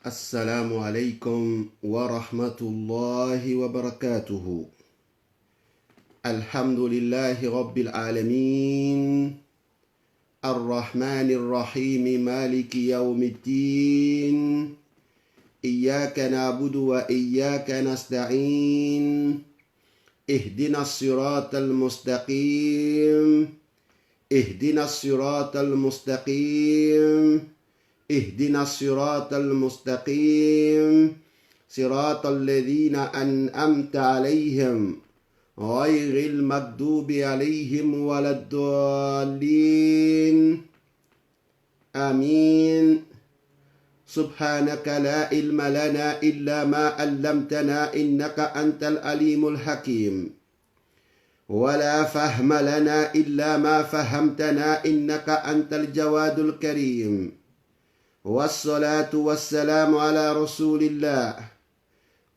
السلام عليكم ورحمة الله وبركاته. الحمد لله رب العالمين الرحمن الرحيم مالك يوم الدين إياك نعبد وإياك نستعين اهدنا الصراط المستقيم اهدنا الصراط المستقيم اهدنا الصراط المستقيم صراط الذين أنعمت عليهم غير المغضوب عليهم ولا الضالين آمين. سبحانك لا علم لنا إلا ما علمتنا إنك أنت العليم الحكيم ولا فهم لنا إلا ما فهمتنا إنك أنت الجواد الكريم والصلاة والسلام على رسول الله.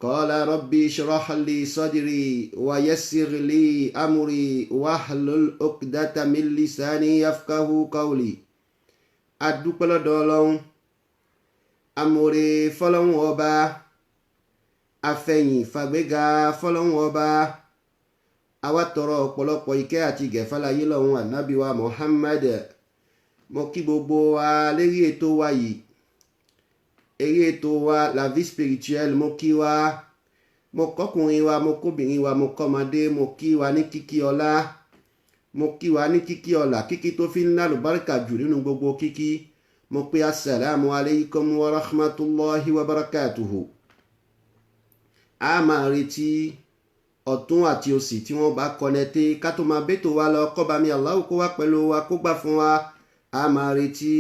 قال ربي اشرح لي صدري ويسر لي أمري واحلل عقدة من لساني يفقهوا قولي. adúpẹ́ lọ́dọ̀ Ọlọ́run, amòrè fọ́lọ́run ọba, afẹ̀yìn fàgbéga fọ́lọ́run ọba, àwa tọrọ ọ̀pọ̀lọpọ̀ ìkẹ́ àti ìgẹ̀ fálayé lọ́run ànábì wa Muhammad. Mo kí gbogbo wa lérí ètò wa yìí, eré ètò wa la vie spirituelle. Mo kí wa, mo kọ́kùnrin wa, mo kóbìnrin wa, mo kọ́mọdé, mo kí wa ní kíkí ọlá, mo kí wa ní kíkí ọlá, kíkí tó fi ń lálùbáríkà jù nínú gbogbo kíkí. Mo pé assalamu alaikum wa rahmatullahi wa barakatuhu. A máa retí ọ̀tún àti òsì tí wọ́n bá kọ́nẹ́tì ká tó máa bẹ́tò wa lọ. Kọ́ba mi Allah kó wá pẹ̀lú wa, kó gbà fún wa. A máa retí.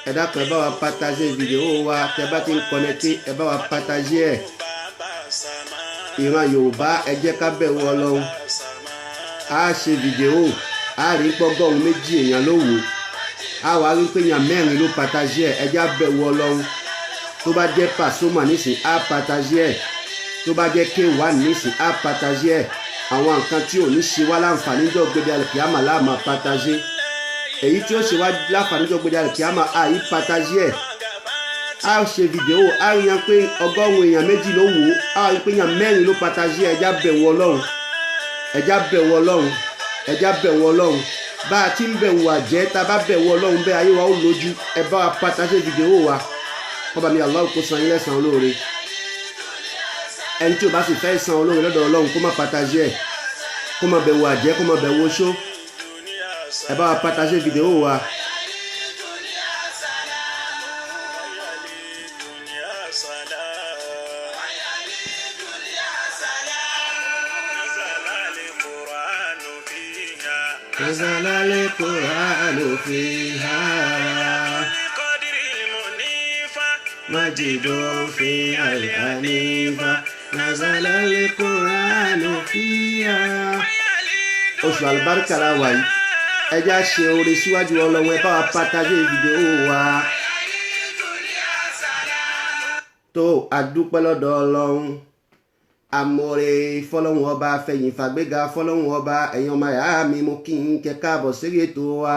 Ẹ dákun, ẹ bá wa partager vidéo wa, tẹ́ bá ti ń connecté, ẹ bá wa partager ẹ̀. Ìran Yorùbá, ẹ jẹ́ ká bẹ̀rù Ọlọ́run. A ṣe vidéo, a rí pọ́gọ́rùn méjì èèyàn ló wò, a wá rí pé èèyàn mẹ́rin ló partager ẹ̀. Ẹ jẹ́ bẹ̀rù Ọlọ́run. Tó bá jẹ́ Pasuma nísìn, a partager ẹ̀. Tó bá jẹ́ K1 nísìn, a partager ẹ̀. Àwọn nǹkan tí ò ní ṣe wá láǹfààní jọ gbé alkiyama la máa partager. Èyí tí ó ṣe wá láǹfààní jọ gbé alkiyama a yí partager ẹ̀. A ṣe vidéo, a rí yan pé ọgọ́rùn èèyàn méjì ló wò, a rí pé èèyàn mẹ́rin ló partager ẹ̀. Ẹ jẹ́ bẹ̀rù Ọlọ́run, ẹ jẹ́ bẹ̀rù Ọlọ́run, ẹ jẹ́ bẹ̀rù Ọlọ́run. Bá a ti ń bẹ̀rù àjẹ́, tá bá bẹ̀rù Ọlọ́run bẹ́ẹ̀ ayé wa ó lójú. Ẹ bá wa partager vidéo wa. Kọ́ba mi Allah kó san yín lẹ́san olóore. Ẹni tí ó bá sì fẹ́ san olóore lọ́dọ̀ Ọlọ́run kó má partager ẹ̀, kó má bẹ̀rù àjẹ́, kó má bẹ̀rù oṣó. Ẹ bá wa partager vidéo wa. نزل القرآن فيها مجد فيها الأنيفة نزل القرآن فيها. Oṣù àlùbáríkà la wà yìí, ẹ jẹ́ ṣe oore síwájú Ọlọ́run. Ẹ bá wa partager vidéo wa. Tó adúpẹ́ lọ́dọ̀ Ọlọ́run, amòrè fọ́lọ́run ọba, fẹ̀yìn fàgbéga fọ́lọ́run ọba. Ẹ̀yin ọmọ ìyá mi, mo kí n kẹ́ káàbọ̀ sí ètò wa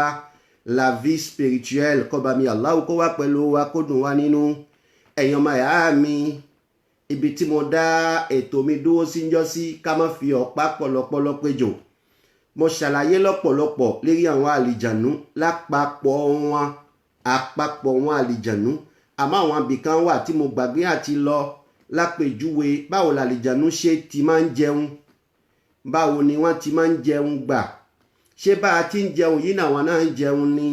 la vie spirituelle. Kọ́ba mi Allah kó wá pẹ̀lú wa, kó dùn wá nínú. Ẹ̀yin ọmọ ìyá mi, ibi tí mo dá ètò mi dúró sí njọ́ sí, ká má fi ọ̀pá pọ̀lọpọ̀lọ péjò. Mo ṣàlàyé lọ́pọ̀lọpọ̀ lérí àwọn àlìjànú lápapọ̀ wọn, àpapọ̀ wọn àlìjànú. Àmọ́ àwọn ibìkan wà tí mo gbàgbé àti lọ. Lápèjúwe, báwo làlìjànú ṣe ti máa ń jẹun, báwo ni wọ́n ti máa ń jẹun gbà. Ṣé bá a ti ń jẹun yìí náà náà ń jẹun ni?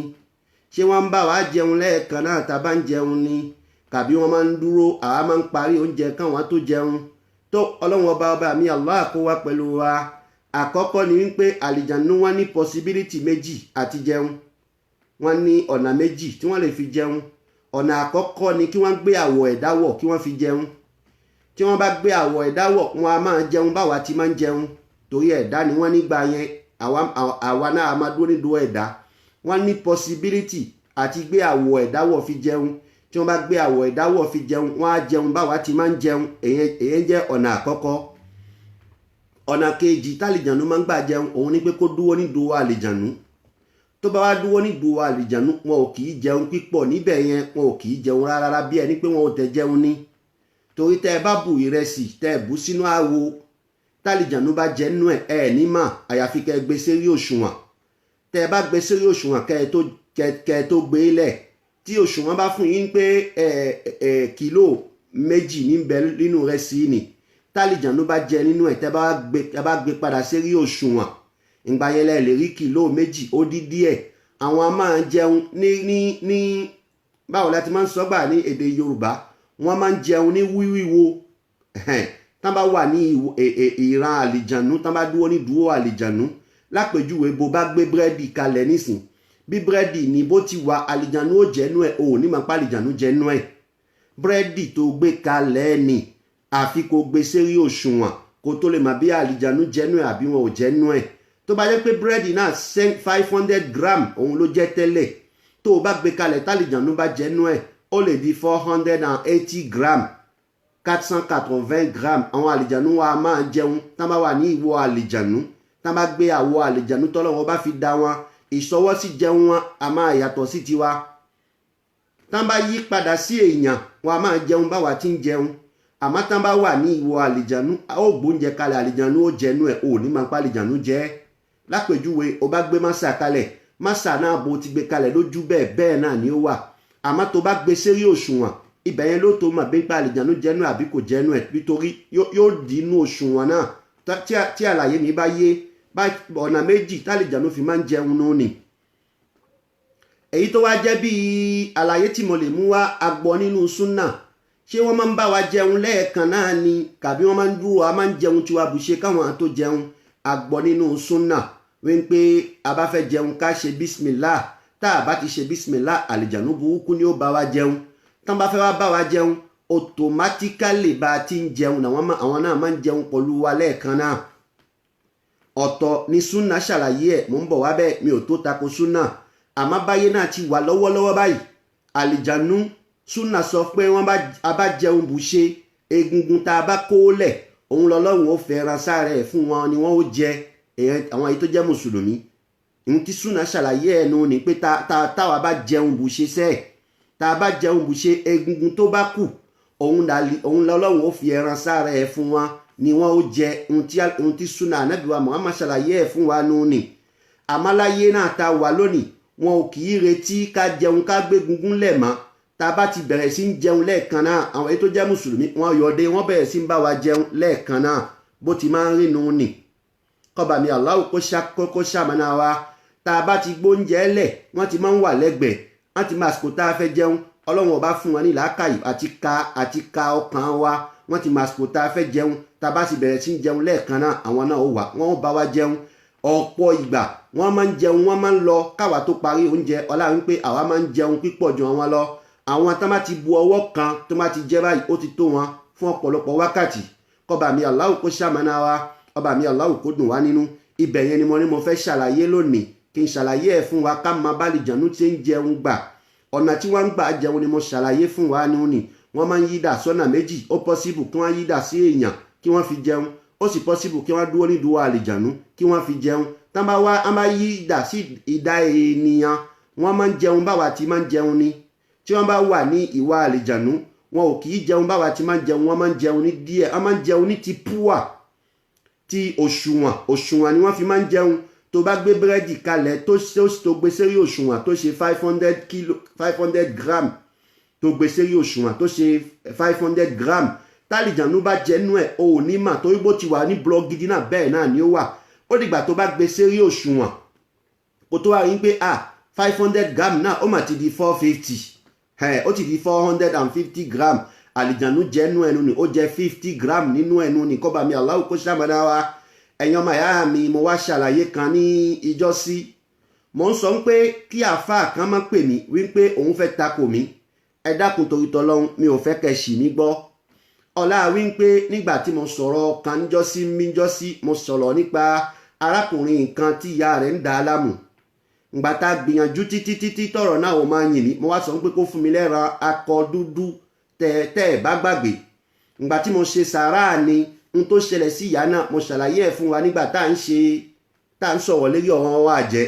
Ṣé wọ́n ń bá wa jẹun lẹ́ẹ̀kan náà tá a bá ń jẹun ni? Kàbí wọ́n máa ń dúró, àwa máa ń parí oúnjẹ káwọn tó jẹun. Tó Ọlọ́run ọba mi Allah kó wá pẹ̀lú wa. Àkọ́kọ́ ni wípé àlìjànú wọn ní possibility méjì àti jẹun. wọ́n ní ọ̀nà méjì tí wọ́n lè fi jẹun. Ọ̀nà àkọ́kọ́ ni kí wọ́n gbé àwọ̀ ẹ̀dá wọ̀ kí wọ́n fi jẹun. Tí wọ́n bá gbé àwọ̀ ẹ̀dá wọ̀ wọn a máa jẹun báwa ti máa ń jẹun torí ẹ̀dá ni wọ́n nígbà yẹn àwa náà a máa dúró nídùú ẹ̀dá. Wọ́n ní possibility àti gbé àwọ̀ ẹ̀dá wọ̀ fi jẹun. Tí wọ́n bá gbé àwọ̀ ẹ̀dá wọ̀ fi jẹun wọ́n á jẹun báwa ti máa ń jẹun. Èyí jẹ́ ọ̀nà àkọ́kọ́. Ọ̀nà kejì tálìjànú máa ń gbà jẹun òun ni pé kó dúró nídùú àlìjànú. Tó bá wá dúró nídùú àlìjànú wọn ò kì í jẹun pípọ̀ níbẹ̀ yẹn, wọn ò kì í jẹun rárá bí ẹni pé wọn ò tẹ̀ jẹun ní. Torí tẹ́ ẹ bá bu ìrẹsì tẹ́ ẹ bù sínú àwo tálìjànú bá jẹ nínú ẹ ní mà àyàfi kẹ́ ẹ gbé sérí òṣùwọ̀n. Tẹ́ ẹ bá gbé sérí òṣùwọ̀n kẹ́ ẹ tó gbé lẹ̀ tí òṣùwọ̀n bá fún yín pé kìlò 2 níbẹ̀ nínú ìrẹsì ni tálìjànú bá jẹ nínú ẹ̀ tẹ́ bá gbé padà sérí òṣùwọ̀n ìgbà yẹn lẹ lè rí kìlò 2 ó dín díẹ̀. Àwọn a máa jẹun ní báwo la ti máa ń sọ gbà ní èdè Yorùbá wọ́n máa ń jẹun ní wíwíwo. Tán bá wà ní ìran àlìjànú tán bá dúró ní dúró àlìjànú lápèjúwe bó bá gbé búrẹ́dì kalẹ̀ nísìn bí búrẹ́dì ní bó ti wà àlìjànú ó jẹ́nu ẹ̀ ò ní máa pa àlìjànú jẹ́nu ẹ̀. Búrẹ́dì tó gbé kalẹ̀ ni àfi kó gbé sérí òṣùwọ̀n kó tó lè máa bí àlìjànú jẹ́nu ẹ̀ àbí wọn ò jẹ́nu ẹ̀. Tó bá jẹ́ pé búrẹ́dì náà 500 gram òun ló jẹ́ tẹ́lẹ̀ tó o bá gbé kalẹ̀ tálìjànú bá jẹ́nu ẹ̀ ó lè di 480 gram 480 gram. Àwọn àlìjànú wa máa jẹun tán bá wà ní ìwọ àlìjànú tán bá gbé àwọ̀ àlìjànú tọ́lọ́wọ́ bá fi dá wọn ìṣọwọ́sí jẹun wọn a máa yàtọ̀ sí tiwa. Tán bá yí padà sí èèyàn wọn a máa jẹun báwa ti ń jẹun. Àmọ́ tán bá wà ní ìwọ àlìjànú ó gbóúnjẹ kalẹ̀ àlìjànú ó jẹnu ẹ̀ ò ní máa pa àlìjànú jẹ. Lápèjúwe o bá gbé másà kalẹ̀ másà náà bó ti gbé kalẹ̀ lójú bẹ́ẹ̀ náà ni ó wà. Àmọ́ tó bá gbé sérí òṣùwọ̀n ibẹ̀ yẹn ló tó mọ̀ bí pa àlìjànú jẹ́nu àbí kò jẹ́nu ẹ̀ nítorí yóò dínú òṣùwọ̀n náà tí àlàyé mi bá yé ọ̀nà méjì tálìjànú fi máa ń jẹun nù ni. Èyí tó wá jẹ́ bí àlàyé tí mo lè mú wá agbọ́ nínú súnà ṣé wọ́n máa ń bá wa jẹun lẹ́ẹ̀kan náà ni kàbí wọ́n máa ń dúró a máa ń jẹun tí wàá bù ṣe káwọn tó jẹun agbọ́ nínú súnà wípé a bá fẹ́ jẹun ká ṣe bísímìlá tá a bá ti ṣe bísímìlá àlìjànú burúkú ni ó bá wa jẹun. Tán bá fẹ́ wá bá wa jẹun automatically bá a ti ń jẹun àwọn náà máa ń jẹun pẹ̀lú wa lẹ́ẹ̀kan náà. Ọ̀tọ̀ ni súnà ṣàlàyé ẹ̀ mò ń bọ̀ wá bẹ́ẹ̀ mi ò tó tako súnà. Àmọ́ báyé náà ti wà lọ́wọ́lọ́wọ́ báyìí àlìjànú súnà sọ pé a bá jẹun bù ṣe egungun tá a bá kó lẹ̀ òun lọ́lọ́run ó fẹ́ ran sáré ẹ̀ fún wọn ni wọ́n ó jẹ àwọn èyí tó jẹ́ mùsùlùmí. Ní tí súnà ṣàlàyé ẹ̀ nù ni pé táwa bá jẹun bù ṣe sẹ́ẹ̀ tá a bá jẹun bù ṣe egungun tó bá kù òun lọ́lọ́run ó fi ẹran sára ẹ̀ fún wọn ni wọ́n ó jẹ ohun tí súnà ànábì wa Muhammad ṣàlàyé ẹ̀ fún wa nù ni. Àmàláyé náà ta wà lónìí wọn ò kì í retí ká jẹun ká gbé gungun lẹ̀ mọ́. Tá a bá ti bẹ̀rẹ̀ sí ń jẹun lẹ́ẹ̀kan náà àwọn èyí tó jẹ́ mùsùlùmí wọn yọ̀ọ́dé wọn bẹ̀rẹ̀ sí ń bá wa jẹun lẹ́ẹ̀kan náà bó ti máa ń rí nù ni. Kọ́ba mi Allah kó ṣàmánà wa tá a bá ti gbóúnjẹ lẹ̀ wọ́n ti máa ń wà lẹ́gbẹ̀ẹ́ wọ́n ti máa sìkò tá a fẹ́ jẹun Ọlọ́run ọba fún wọn ní làákàyè àti ka ọkàn wa wọ́n ti máa sìkò tá a fẹ́ jẹun tá a bá ti bẹ̀rẹ̀ sí ń jẹun lẹ́ẹ̀kan náà àwọn náà ó wà wọ́n ó bá wa jẹun. Ọ̀pọ̀ ìgbà wọ́n máa ń jẹun wọ́n máa ń lọ káwa tó parí oúnjẹ ọlá wípé àwa máa ń jẹun pípọ̀ ju àwọn lọ. Àwọn tó bá ti bu ọwọ́ kan tó bá ti jẹ báyìí ó ti tó wọn fún ọ̀pọ̀lọpọ̀ wákàtí. Kọ́ba mi Allah kó ṣàmánà wa ọba mi Allah kó dùn wá nínú. Ibẹ̀ yẹn ni mo fẹ́ ṣàlàyé lónìí kí n ṣàlàyé ẹ̀ fún wa ká máa bá àlìjànú tí ń jẹun gbà. Ọ̀nà tí wọ́n ń gbà jẹun ni mo ṣàlàyé fún wa nínú ni wọ́n máa ń yídà sọ́nà méjì ó pọ́síbù kí wọ́n yídà sí èèyàn kí wọ́n fi jẹun ó sì pọ́síbù kí wọ́n dúró nídùú àlìjànú kí wọ́n fi jẹun. Tán bá wá á máa yídà sí ìdá ènìyàn wọ́n máa ń jẹun báwa ti máa ń jẹun ni. Tí wọ́n bá wà ní ìwà àlìjànú wọn ò kì í jẹun báwa ti máa ń jẹun wọ́n máa ń jẹun ní díẹ̀ wọ́n máa ń jẹun ní ti púà ti òṣùwọ̀n ni wọ́n fi máa ń jẹun. Tó bá gbé búrẹ́dì kalẹ̀ tó gbé sérí òṣùwọ̀n tó ṣe 500 gram tó gbé sérí òṣùwọ̀n tó ṣe 500 gram tálìjànú bá jẹnu ẹ̀ ò ní mà torí bó ti wà ní blọọ gidi náà bẹ́ẹ̀ náà ni ó wà. Ó dìgbà tó bá gbé sérí òṣùwọ̀n kó tó wá rí pé 500 gram náà ó mà ti di 450 ó ti di 450 gram àlìjànú jẹnu ẹnu ni ó jẹ 50 gram nínú ẹnu ni kọ́ba mi Allah kó ṣàmánà wa. Ẹ̀yin ọmọ ìyá mi mo wá ṣàlàyé kan ní ìjọ́sí mo ń sọ pé kí àáfàá kan má pè mí wípé òun fẹ́ takò mí ẹ dákun torí tọlọ́hun mi ò fẹ́ kẹ́ ṣì mí gbọ́ ọlá wípé nígbà tí mo sọ̀rọ̀ kan níjọ́sí mo sọ̀rọ̀ nípa arákùnrin kan tí ìyá rẹ̀ ń dà á láàmú ìgbà tá a gbìyànjú títí tọ̀rọ̀ náà ò máa yìn mí mo wá sọ pé kó fún mi lẹ́ran akọ dúdú tẹ́ ẹ bá gbàgbé ìgbà tí mo ṣe sàárà ni n tó ṣẹlẹ̀ sí ìyá náà mo ṣàlàyé ẹ̀ fún wa nígbà tá à ń sọ̀rọ̀ lérí ọ̀rọ̀ wa jẹ́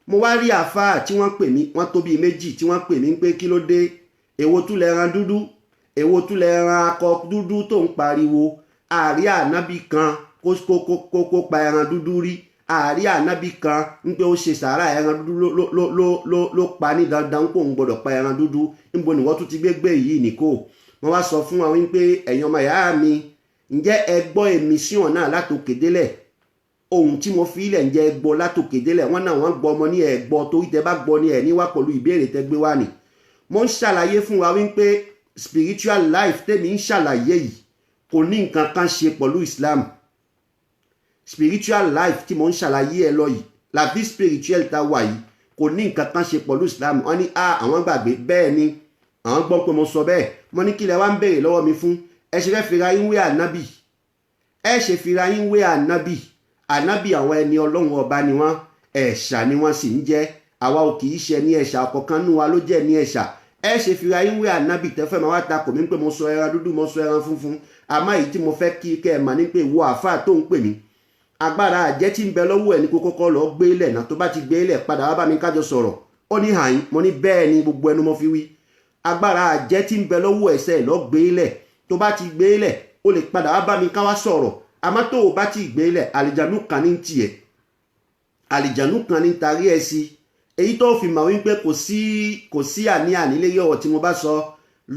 mo wá rí àáfàá tí wọ́n pè mí wọ́n tó bíi méjì tí wọ́n pè mí pé kí ló dé èwo tún lẹ́ran dúdú èwo tún lẹ́ran akọ dúdú tó ń pariwo àárí ànábì kan kó pa ẹran dúdú rí àárí ànábì kan ń pé ó ṣe sàárà ẹran dúdú ló pa ní dandan pé òun gbọdọ̀ pa ẹran dúdú níbo ni wọ́n tún ti gbégbé yìí nìkó wọ́n wá sọ fún wa wípé ẹ̀yin ọmọ ìyá mi ǹjẹ́ ẹ gbọ́ emission náà látòkè délẹ̀ ohun tí mo fi ilẹ̀ ǹjẹ́ ẹ gbọ́ látòkè délẹ̀ wọ́n náà wọ́n gbọ́ ọmọ ní ẹ̀ gbọ́ torí tẹ bá gbọ́ ní ẹ̀ níwá pẹ̀lú ìbéèrè tẹ gbé wá ni mo ń ṣàlàyé fún wa wípé spiritual life tèmi ń ṣàlàyé yìí kò ní nǹkan kan ṣe pẹ̀lú Islam spiritual life tí mo ń ṣàlàyé ẹ lọ yìí la vie spirituelle ta wà yìí kò ní nǹkan kan ṣe pẹ̀lú Islam wọ́n ní àwọn gbàgbé bẹ́ẹ̀ ni àwọn gbọ́ pé mo sọ bẹ́ẹ̀ mo ní kí lẹ wá ń béèrè lọ́wọ́ mi fún ẹ ṣe fẹ́ fira yín wé ànábì ẹ ṣe fira yín wé ànábì ànábì àwọn ẹni ọlọ́run ọba ni wọ́n ẹ̀ṣà ni wọ́n sì ń jẹ́ àwa ò kì í ṣe ní ẹ̀ṣà ọ̀kọ̀ọ̀kan nú wa ló jẹ́ ní ẹ̀ṣà ẹ ṣe fira yín wé ànábì tẹ́fẹ́ máa wá takò mí pé mo sọ ẹran dúdú mo sọ ẹran funfun àmọ́ èyí tí mo fẹ́ kí kẹ́ ẹ̀ mà ní pé wo àáfàá tó ń pè mí agbára àjẹ́ tí ń bẹ lọ́wọ́ ẹ̀ ní kó kọ́kọ́ lọ gbé lẹ̀ náà tó bá ti gbé lẹ̀ padà wá bá mi kájọ sọ̀rọ̀ ó ní hàn mo ní bẹ́ẹ̀ ni gbogbo ẹnu mo fi wí agbára àjẹ́ tí ń bẹ lọ́wọ́ ẹ̀sẹ̀ lọ gbé lẹ̀ tó bá ti gbé lẹ̀ ó lè padà wá bá mi ká wá sọ̀rọ̀ àmọ́ tó o bá ti gbé lẹ̀ àlìjànú kan ní tiẹ̀ àlìjànú kan ní tarí ẹ̀ sí èyí tó fi mọ̀ wípé kò sí àní-àní lérí ọ̀rọ̀ tí mo bá sọ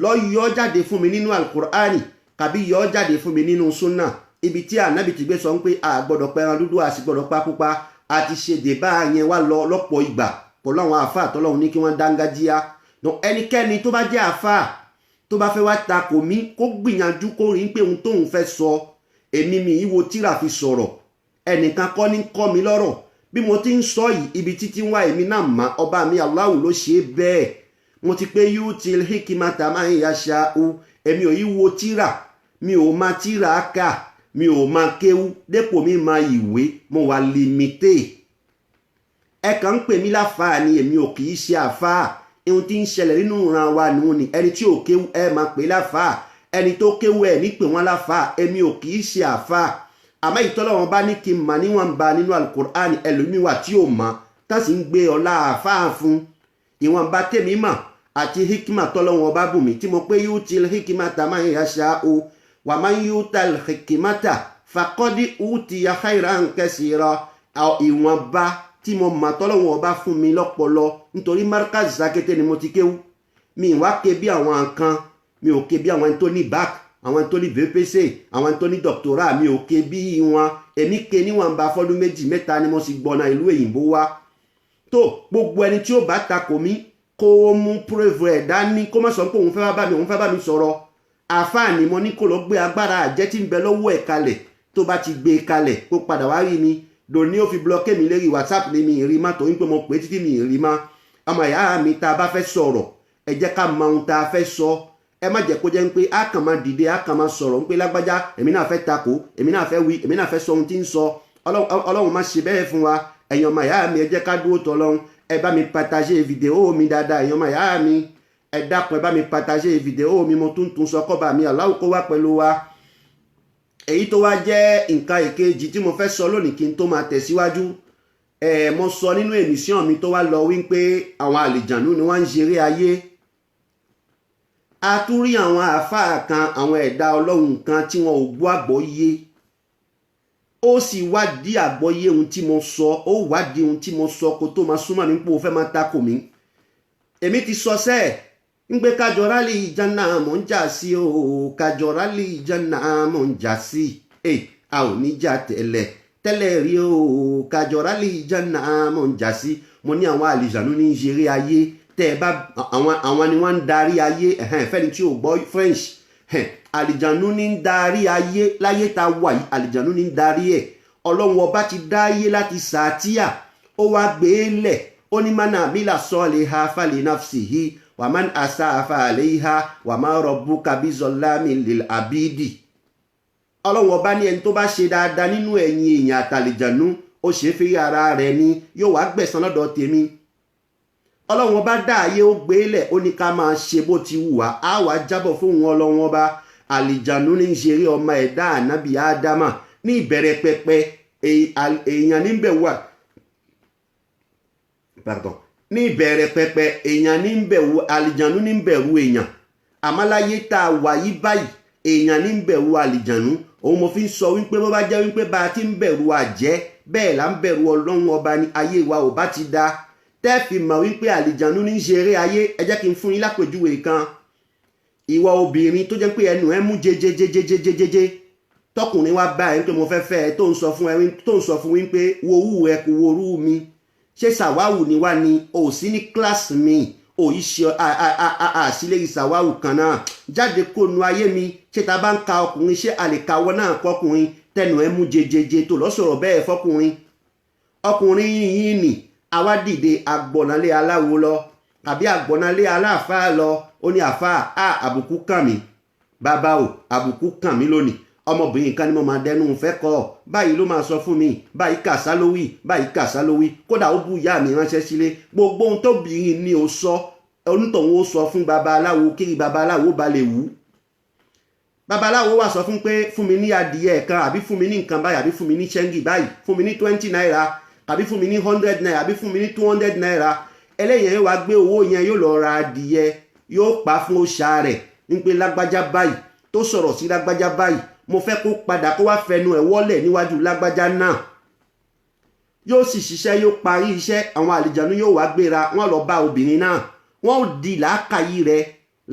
lọ yọ jáde fún mi nínú alukur'ani kàbí yọ jáde fún mi nínú sunna ibi tí ànábì ti gbé sọ pé a gbọ́dọ̀ pẹran dúdú a sì gbọ́dọ̀ pa pupa a ti ṣe dèbà yẹn wá lọ lọ́pọ̀ ìgbà pẹ̀lú àwọn àáfàá tọ́lọ́run ní kí wọ́n dángájíá ẹnikẹ́ni tó bá jẹ́ àáfàá tó bá fẹ́ wá takò mí kó gbìyànjú kó rí pé ohun tóun fẹ́ sọ èmi mi ìwo tíra fi sọ̀rọ̀ ẹnìkan kọ́ ní kọ́ mi lọ́rọ̀ bí mo ti ń sọ yìí ibi títí wá èmi náà mà ọba mi Allahu ló ṣe bẹ́ẹ̀ mo ti pé yutil hikimata man yasha'u èmi ò yí wo tíra mi ò ma tíra kà mi ò ma kéwú dépò mi ma ìwé mo wà limité ẹ kàn ń pè mí láfàá ni èmi ò kì í ṣe àfàá ohun tí ń ṣẹlẹ̀ nínú ìran wa nù ni ẹni tí ò kéwú ẹ máa pè láfàá ẹni tó kéwú ẹ ní pè wọ́n láfàá èmi ò kì í ṣe àfàá àmọ́ ìtọ́lọ́wọ́n bá ní kí n mà níwọ̀n ba nínú alukur'an ẹlòmíwà tí ò mọ̀ tá sì ń gbé ọlá àfáà fún ìwọ̀nba tèmi mà àti hikima tọ́lọ́wọ́n bá bù mí tí mo pé yutil hikimata man yasha'u wa man yutal hikimata faqad utiya khairan kaseera ìwọ̀nba tí mo mà tọ́lọ́wọ́n bá fún mi lọ́pọlọ nítorí markaz Sakété ni mo ti kéwú mi wá ké bí àwọn kan mi ò ké bí àwọn tó ní bac àwọn tó ní VPC àwọn tó ní doctorat mi ò ké bí wọn èmi ké níwọ̀nba fọ́dún méjì mẹ́ta ni mo sì gbọ́nà ìlú èyìnbó wá tó gbogbo ẹni tí ó bá takò mí kó mú preuve ẹ̀ dání kó má sọ pé òun fẹ́ bá mi sọ̀rọ̀ àfáàní mo ní kó lọ gbé agbára àjẹ́ tí ń bẹ lọ́wọ́ ẹ̀ kalẹ̀ tó bá ti gbé kalẹ̀ kó padà wá rí mi lòní ó fi blọkẹ́ mi lérí WhatsApp ní mi ìrì má torí pé mo pè títí mi ìrì má ọmọ ìyá mi tá a bá fẹ́ sọ̀rọ̀ ẹ jẹ́ ká mọ ohun tá a fẹ́ sọ ẹ má jẹ́ kó jẹ́ pé a kàn máa dìde a kàn máa sọ̀rọ̀ ń pé lágbájá èmi náà fẹ́ takò èmi náà fẹ́ wí èmi náà fẹ́ sọ ohun tí ń sọ ọlọ́run má ṣe bẹ́ẹ̀ fún wa ẹ̀yin ọmọ ìyá mi ẹ jẹ́ ká dúró tọ́lọ́run ẹ bá mi partager fídíò mi dáadáa ẹ̀yin ọmọ ìyá mi ẹ dákun ẹ bá mi partager fídíò mi mo tún sọ kọ́ba mi Allahu kó wá pẹ̀lú wa èyí tó wá jẹ́ nǹkan èkejì tí mo fẹ́ sọ lónìí kí n tó máa tẹ̀síwájú mo sọ nínú èmísíọ̀n mi tó wá lọ wípé àwọn àlìjànú ni wọ́n ń ṣeré ayé a tún rí àwọn àáfàá kan àwọn ẹ̀dá ọlọ́run kan tí wọn ò gbọ́ àgbọ́yé ó sì wádìí àgbọ́yé ohun tí mo sọ ó wádìí ohun tí mo sọ kó tó máa súnmọ́ mi pé ó fẹ́ máa takò mí èmi ti sọ sẹ́ẹ̀ ń gbé kájọra lè jẹ́nà mọ̀ ń jà sí o kájọra lè jẹ́nà mọ̀ ń jà sí a ò ní jà tẹ́lẹ̀ rí o kájọra lè jẹ́nà mọ̀ ń jà sí mo ní àwọn àlìjànú ní ṣeré ayé tẹ́ ẹ bá àwọn ni wọ́n ń darí ayé fẹ́ni tí ò gbọ́ French àlìjànú ní ń darí ayé láyé ta wà yìí àlìjànú ní ń darí ẹ̀ ọlọ́run ọba ti dá ayé láti sàtíà ó wá gbé lẹ̀ ó ní man amila soliha fali nafsihi wa man asaa fa alayha wa ma rabbuka bizallamin lil abidi. ọlọ́run ọba ní ẹni tó bá ṣe dáadáa nínú ẹ̀yin èèyàn àtàlìjànú ó ṣe é fi ara rẹ̀ ni yóò wá gbẹ̀san lọ́dọ̀ tèmi. ọlọ́run ọba dá ayé ó gbé lẹ̀ ó ní ká máa ṣe bó ti wù wá á wàá jábọ̀ fún òun ọlọ́run ọba. àlìjànú ní í ṣeré ọmọ ẹ̀dá ànábì ádámà ní ìbẹ̀rẹ̀ pẹpẹ èèyàn níbẹ̀ wà ní ìbẹ̀rẹ̀ pẹpẹ èèyàn ní bẹ̀rù àlìjànú ní bẹ̀rù èèyàn àmàláyé tá a wà yí báyìí èèyàn ní bẹ̀rù àlìjànú. òun mo fi ń sọ wípé bó bá jẹ́ wípé bá a ti ń bẹ̀rù àjẹ́ bẹ́ẹ̀ là ń bẹ̀rù ọlọ́run ọba ní ayé wa ò bá ti da tẹ́ẹ̀fì mọ̀ wípé àlìjànú ní í ṣeré ayé. ẹ jẹ́ kí n fún yín lápèjúwe kan. ìwọ obìnrin tó jẹ́ pé ẹnu ẹ mú jẹjẹjẹjẹjẹjẹjẹ tọkùnrin wa bá ẹ pé mo fẹ́ fẹ́ ẹ tó ń sọ fún wípé wo owó ẹ kò wo orú mi ṣé sàwáwù ni wá ni ò sí ní kíláàsì mi ò yí ṣe àṣìlérí sàwáwù kan náà jáde kó nu ayé mi. ṣé ta bá ń ka ọkùnrin ṣé a lè kawọ́ náà kọkùnrin tẹnu ẹ mú jẹjẹjẹ tó lọ́sọ̀rọ̀ bẹ́ẹ̀ fọkùnrin. ọkùnrin yìí nì àwa dìde àgbọ̀nálé aláwo lọ tàbí àgbọ̀nálé aláàfáà lọ ó ní àfáà àbùkù kàn mí bàbá o àbùkù kàn mí lónìí. ọmọbìnrin kan ni mo máa dẹnu fẹ́ kọ́ báyìí ló máa sọ fún mi báyìí kàṣá ló wí báyìí kàṣá ló wí kódà ó bú ìyá mi ránṣẹ́ sílé. gbogbo ohun tóbìnrin ni ó sọ onítọ̀hún ó sọ fún babaláwo kiri babaláwo bá lè wú. babaláwo wà sọ fún pé fún mi ní adìyẹ kan àbí fún mi ní nǹkan báyìí àbí fún mi ní ṣẹ́ngì báyìí fún mi ní 20 naira àbí fún mi ní 100 naira àbí fún mi ní 200 naira. ẹlẹ́yìn yẹn wá gbé owó yẹn yóò lọ ra adìyẹ yóò pa fún òòṣà rẹ̀ ń pé lágbájá báyìí tó sọ̀rọ̀ sí lágbájá báyìí mo fẹ́ kó padà kó wá fẹnu ẹ̀ wọ́lẹ̀ níwájú lágbájá náà. yóò sì ṣiṣẹ́ yóò parí iṣẹ́ àwọn àlìjànú yóò wá gbéra wọ́n lọ bá obìnrin náà wọ́n ò di làákàyè rẹ̀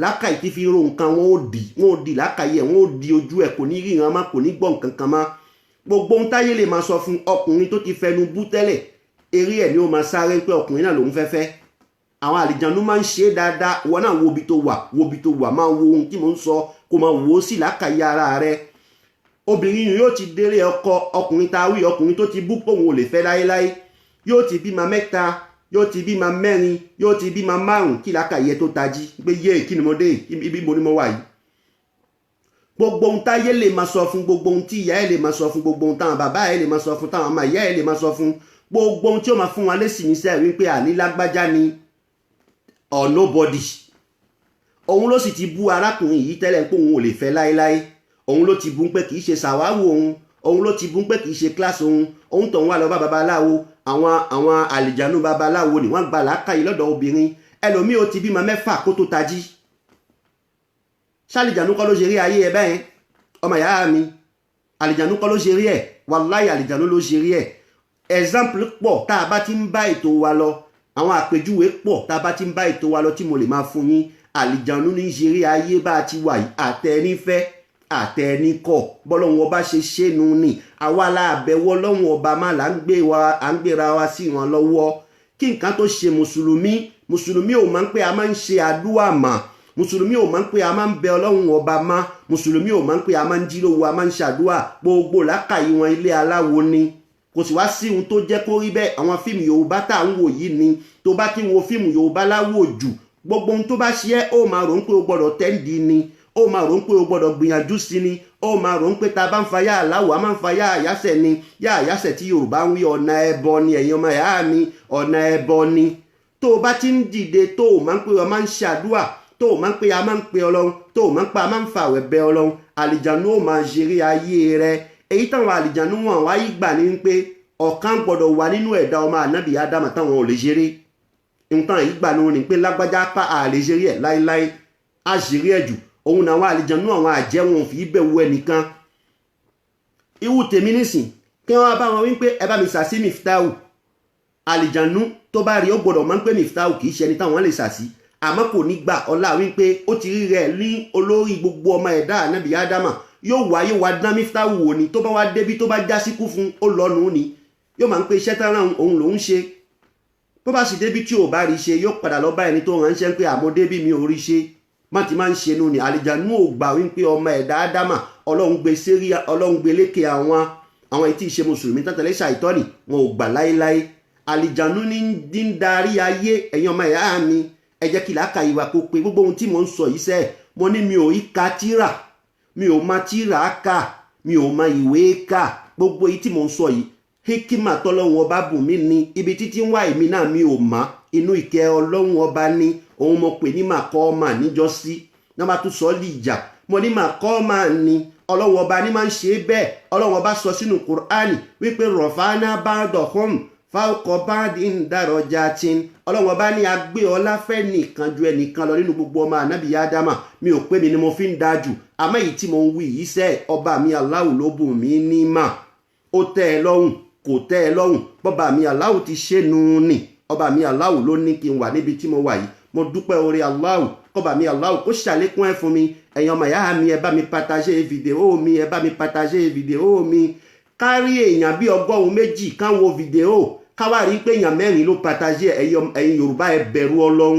làákàyè tí fi ro nǹkan wọ́n ò di làákàyè ẹ̀ wọ́n ò di ojú ẹ̀ kò ní ríran mọ́ kò ní gbọ́ nǹkan kan mọ́. gbogbo ohun táyé lè máa sọ fún ọkùnrin tó ti fẹnu bú tẹ́lẹ̀ eré ẹ̀ ni ó máa sáré pé ọkùnrin náà lòún fẹ́fẹ́. àwọn àlìjànú máa ń ṣe é dáadáa wọn náà wo ibi tó wà máa wo ohun tí mò ń sọ kó máa wò ó sí làákàyè ara rẹ̀. obìnrin yóò ti délé ọkọ ọkùnrin tá a wí ọkùnrin tó ti bú pòun ò lè fẹ́ láéláé yóò ti bímọ 3 yóò ti bímọ 4 yóò ti bímọ 5 kí làákàyè tó tají pé yé kí ni mo dé ibi mo ni mo wà yìí. gbogbo ohun táyé lè máa sọ fún gbogbo ohun tí ìyá ẹ lè máa sọ fún gbogbo ohun táwọn bàbá ẹ lè máa sọ fún táwọn ọmọ ìyá ẹ lè máa sọ fún gbogbo ohun tí ó máa fún wa lésì ní sẹ́ẹ̀ wípé àní lágbájá ni or nobody. òun ló sì ti bú arákùnrin yìí tẹ́lẹ̀ pé òun ò lè fẹ́ láéláé òun ló ti bú pé kìí ṣe sàwáwò òun ló ti bú pé kìí ṣe kíláàsì òun tó ń wá lọ bá babaláwo àwọn àlìjànú babaláwo ni wọ́n gba làákàyè lọ́dọ̀ obìnrin ẹlòmíì ó ti bímọ 4 kó tó tají. ṣàlìjànú kọ́ ló ṣe rí ayé ẹ bẹ́ẹ̀ ọmọ ìyá mi àlìjànú kọ́ ló ṣe rí ẹ̀ wàláhì àlìjànú ló ṣe rí ẹ̀. example pọ̀ tá a bá ti ń bá ètò wa lọ àwọn àpèjúwe pọ̀ tá a bá ti ń bá ètò wa lọ tí mo lè máa fún yín. àlìjànú ní í ṣe rí ayé bá a ti wà yìí àtẹnífẹ́ àtẹnikọ̀ bọ́lọ́hun ọba ṣe ṣénu ni àwa aláàbẹ̀wọ́ lọ́hun ọba má là ń gbéra wa sí wọn lọ́wọ́. kí nǹkan tó ṣe mùsùlùmí ò máa ń pé a máa ń ṣe àdúrà mà mùsùlùmí ò máa ń pé a máa ń bẹ ọlọ́hun ọba má mùsùlùmí ò máa ń pé a máa ń jí lówó a máa ń ṣàdúrà gbogbo làákàyè wọn ilé aláwo ni. kò sì wá sí ohun tó jẹ́ kó rí bẹ́ẹ̀ àwọn fíìmù yorùbá tá à ń wò yìí ni tó bá ti wo fíìmù yorùbá láwò jù gbogbo ohun tó bá ṣe é ó máa rò ń pé o gbọ́dọ̀ tẹ́ǹdì ni ó máa rò ń pé o gbọ́dọ̀ gbìyànjú sí ni ó máa rò ń pé ta bá ń fa yá aláwọ̀ a máa ń fa yá àyásẹ̀ ni yá àyásẹ̀ tí yorùbá ń wí ọ̀nà ẹbọ ni ẹ̀yin ọmọ ìyá mi ọ̀nà ẹbọ ni. tó o bá ti ń dìde tó o máa ń pé o máa ń ṣàdúà tó o máa ń pé a máa ń pe ọlọ́run tó o máa ń pa a máa ń fa àwẹ̀ bẹ ọlọ́run àlìjànú ó máa ṣeré ayé rẹ. èyí táwọn àlìjànú wọn wáyé gbà ní pé ọ̀kan gbọ́dọ̀ wà nínú ẹ̀dá ọmọ ànábì ádámà táwọn ò lè ṣeré. nǹkan yìí gbà ní pé lágbájá pa àlè ṣeré ẹ̀ láéláé á ṣeré ẹ̀ jù òun náà àwọn àlìjànú àwọn àjẹ́ wọn fi bẹ̀wò ẹnìkan. irú tèmi nísìn kí wọ́n bá wọn wípé ẹ bá mi sàsí Miftahu àlìjànú tó bá rí ó gbọ́dọ̀ máa ń pè Miftahu kì í ṣe ẹni táwọn lè sàsí àmọ́ kò ní gbà ọlá wípé ó ti rí rẹ̀ ní olórí gbogbo ọmọ ẹ̀dá ànábì ádámà yóò wáyé wá dán Miftahu wò ni tó bá wá débi tó bá já síkú fún ó lọ́nu ni yóò máa ń pe iṣẹ́ tán òun lòún ṣe bó bá sì débi tí ò bá rí ṣe yóò padà lọ bá ẹni tó ránṣẹ́ pé àmọ́ débi mi ò rí ṣe má ti máa ń ṣe nù ní àlìjànú ò gbà wípé ọmọ ẹ̀dá ádámà ọlọ́run gbé lékè àwọn etí ìṣe mùsùlùmí tẹ́tẹ̀lé ṣàìtọ́nì wọn ò gbà láéláé àlìjànú ní ń darí ayé ẹ̀yin ọmọ ìyá mi ẹ jẹ́ kí làákàyè wa kó pé gbogbo ohun tí mo ń sọ yìí sẹ́ mo ní mi ò í ka tírà mi ò ma tírà kà mi ò ma ìwé kà gbogbo èyí tí mo ń sọ yìí hikima tọ́lọ́hun ọba bùn mí ni ibi títí ń wá èmi náà mi ò mọ̀ inú ìkẹ́ ọlọ́hun ọba ní òun mo pè ní màkọ́ọ́mà níjọ́sí náà bá tún sọ lìjà mo ní màkọ́ọ́mà ni ọlọ́hun ọba ní máa ń ṣe bẹ́ẹ̀ ọlọ́hun ọba sọ sínú Kùránì wípé rọ̀fánà ba'dahum fawqa ba'din darajatin ọlọ́hun ọba ní agbé ọlá fẹ́ nìkan ju ẹnìkan lọ nínú gbogbo ọmọ ànábì Ádámà mi ò pé mi ni mo fi ń dájú àmọ́ èyí tí mo ń wí yìí sẹ́ ọba mi Allahu ló bùn mí ní mà ó tẹ́ ẹ lọ́rùn kò tẹ́ ẹ lọ́rùn bọ́ba mi Allahu ti ṣe nù ní ọba mi Allahu ló ní kí n wà níbi tí mo wà yìí mo dúpẹ́ oore Allahu kọba mi Allahu kó ṣàlékún ẹ̀ fún mi ẹ̀yin ọmọ ìyá mi ẹ bá mi partager fídíò mi ẹ bá mi partager fídíò mi kárí èèyàn bí 100 kan wo fídíò káwá rí pé èèyàn 4 ló partager ẹ̀yin Yorùbá ẹ bẹ̀rù Ọlọ́run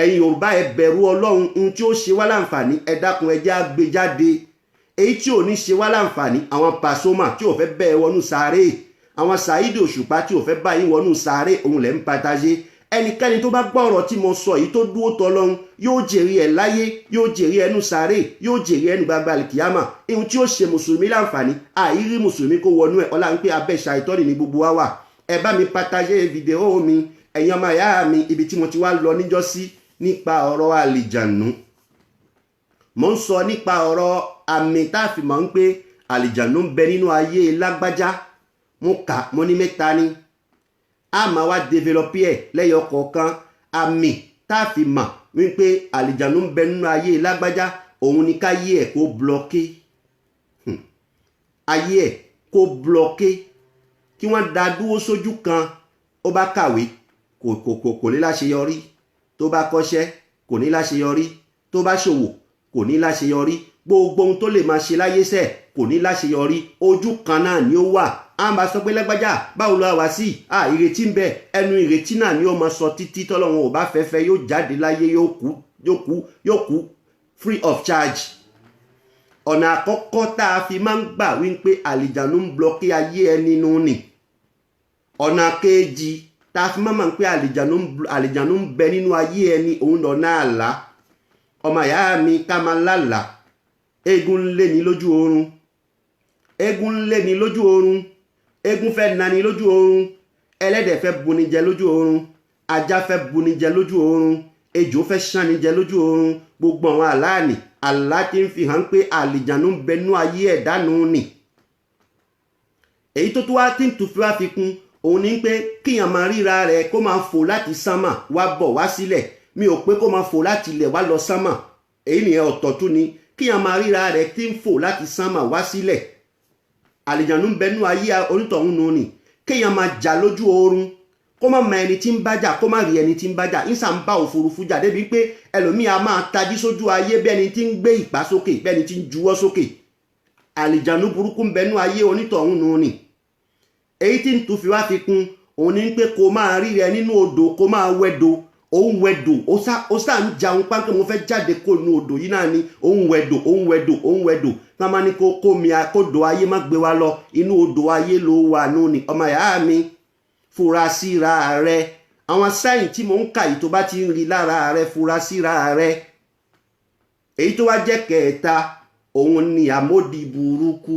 ẹ̀yin Yorùbá ẹ bẹ̀rù Ọlọ́run ohun tí ó ṣe wá láǹfààní ẹ dákun ẹ jẹ́ á gbé jáde èyí tí ò ní ṣe wá láǹfààní àwọn Pasuma tí ò fẹ́ bẹ́ẹ̀ wọnú sáré àwọn Saheed Òṣùpá tí ò fẹ́ báyìí wọnú sáré òun lẹ́ ń partager ẹnikẹ́ni tó bá gbọ́ ọ̀rọ̀ tí mo sọ yìí tó dúró tọ́lọ́run yóò jèrè ẹ̀ láyé yóò jèrè ẹnu sáré yóò jèrè ẹnu gbagba àlìkìyàmà ihun tí ó ṣe mùsùlùmí láǹfààní àìrí mùsùlùmí kó wọnú ẹ̀ ọlá ń pé abẹ́ ṣàìtọ́nì ní gbogbo wa wà ẹ bá mi partager fídíò mi ẹ̀yin ọmọ ìyá mi ibi tí mo ti wá lọ níjọ́sí nípa ọ̀rọ̀ àlìjànú mo ń sọ nípa ọ̀rọ̀ àmì tá a fi mọ̀ ń pé àlìjànú ń bẹ nínú ayé lágbájá mo kà mo ní mẹ́ta ni a máa wá developé ẹ̀ lẹ́yọ kọ̀ọ̀kan àmì tá a fi mọ̀ wípé àlìjànú ń bẹ nínú ayé lágbájá òun ni ká yé ẹ̀ kó blọké ayé ẹ̀ kó blọké kí wọ́n dá dúró sójú kan ó bá kàwé kò ní láṣeyọrí tó bá kọ́ṣẹ́ kò ní láṣeyọrí tó bá ṣòwò kò ní láṣeyọrí gbogbo ohun tó lè máa ṣe láyé sẹ̀ kò ní láṣeyọrí ojú kan náà ni ó wà a máa sọ pé lágbájá báwo ló wá sí ìrètí ń bẹ ẹnu ìrètí náà ni ó máa sọ títí tọ́lọ́run ò bá fẹ́fẹ́ yóò jáde láyé yóò kú free of charge ọ̀nà àkọ́kọ́ tá a fi máa ń gbà wípé àlìjànú ń blọkí ayé ẹni nù ní ọ̀nà kejì tá a fi máa ń pé àlìjànú ń bẹ nínú ayé ẹni òun lọ́nà àlá ọmọ ìyá mi ká máa lálàá eégún ń lé ní lójú oorun eégún ń lé ní lójú oorun eégún fẹ́ nani lójú oorun ẹlẹ́dẹ̀ fẹ́ buni jẹ lójú oorun ajá fẹ́ buni jẹ lójú oorun ejò fẹ́ ṣáni jẹ lójú oorun gbogbo àwọn àláàní àlá tí ń fi hàn pé àlìjànú ń bẹ nínú ayé ẹ̀dá nù ní èyí tó tó wá tí ń tún fi wá fi kún òun ní pé kíyàn máa ríra rẹ̀ kó máa fò láti sánmà wá bọ̀ wá sílẹ̀ mi ò pé kó máa fò láti ilẹ̀ wá lọ sánmà èyí nìyẹn ọ̀tọ̀ tún ni kíyàn máa ríra rẹ̀ tí ń fò láti sánmà wá sílẹ̀ àlìjànú ń bẹ nínú ayé onítọ̀hún nù ní kíyàn máa jà lójú oorun kó má mọ ẹni tí ń bájà kó má rí ẹni tí ń bájà ìsà ń bá òfurufú jà débi pé ẹlòmíà máa tají sójú ayé bẹ́ni tí ń gbé ìpá sókè bẹ́ni tí ń juwọ́ sókè àlìjànú burúkú ń bẹ nínú ayé onítọ̀hún nù ní èyí tí ń tún fi wá fi kún òun ní pé kó máa rí rẹ nínú odò kó máa wẹ̀dò òun wẹ̀dò ó sá ń jaun pánkẹ́ mo fẹ́ jáde kó inú odò yìí náà ni òun wẹ̀dò náà máa ní kó do ayé má gbé wa lọ inú odò ayé ló wà nù ní ọmọ ìyá mi fura síra rẹ àwọn sáyìn tí mo ń kà yìí tó bá ti ń rí lára rẹ fura síra rẹ èyí tó wá jẹ́ kẹta òun ni àmódi burúkú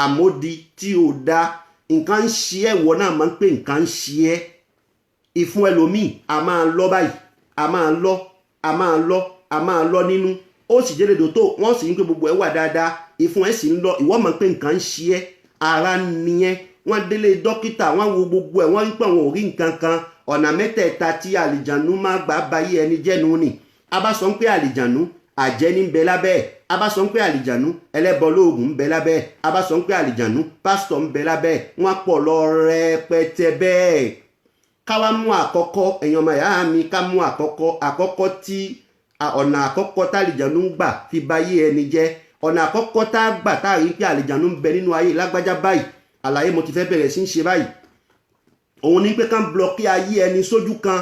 àmódi tí ò dá nǹkan ń ṣe ẹ̀wọ̀ náà máa ń pè nǹkan ń ṣe ẹ́ ìfún ẹlòmíì a máa lọ báyìí a máa lọ nínú ó sì jẹ́ lèdò tó wọ́n sì ń pé gbogbo ẹ̀ wà dáadáa ìfún ẹ̀ sì ń lọ ìwọ máa ń pè nǹkan ń ṣe ẹ́ ara nìyẹn wọ́n délé dókítà wọ́n wo gbogbo ẹ̀ wọ́n ń pè wọ́n ò rí nǹkan kan ọ̀nà mẹ́tẹ̀ẹ̀ta tí àlìjànú máa gbà báyé ẹni jẹ́nu ni a bá sọ pé àlìjànú àjẹ́ ní ń bẹ lábẹ́ ẹ̀ a bá sọ pé àlìjànú ẹlẹ́bọ lóògùn ń bẹ lábẹ́ ẹ̀ a bá sọ pé àlìjànú pásítọ̀ ń bẹ lábẹ́ ẹ̀ wọ́n pọ̀ lọ rẹpẹtẹ bẹ́ẹ̀ ká wá mú àkọ́kọ́ èèyàn ọmọ ìyá mi ká mú àkọ́kọ́ tí ọ̀nà àkọ́kọ́ tálìjànú ń gbà fi báyé ẹni jẹ́ ọ̀nà àkọ́kọ́ tá a gbà tá a rí pé àlìjànú ń bẹ nínú ayé lágbájá báyìí àlàyé mo ti fẹ́ bẹ̀rẹ̀ sí ń ṣe báyìí òun ní pé ká ń blọkí ayé ẹni sójú kan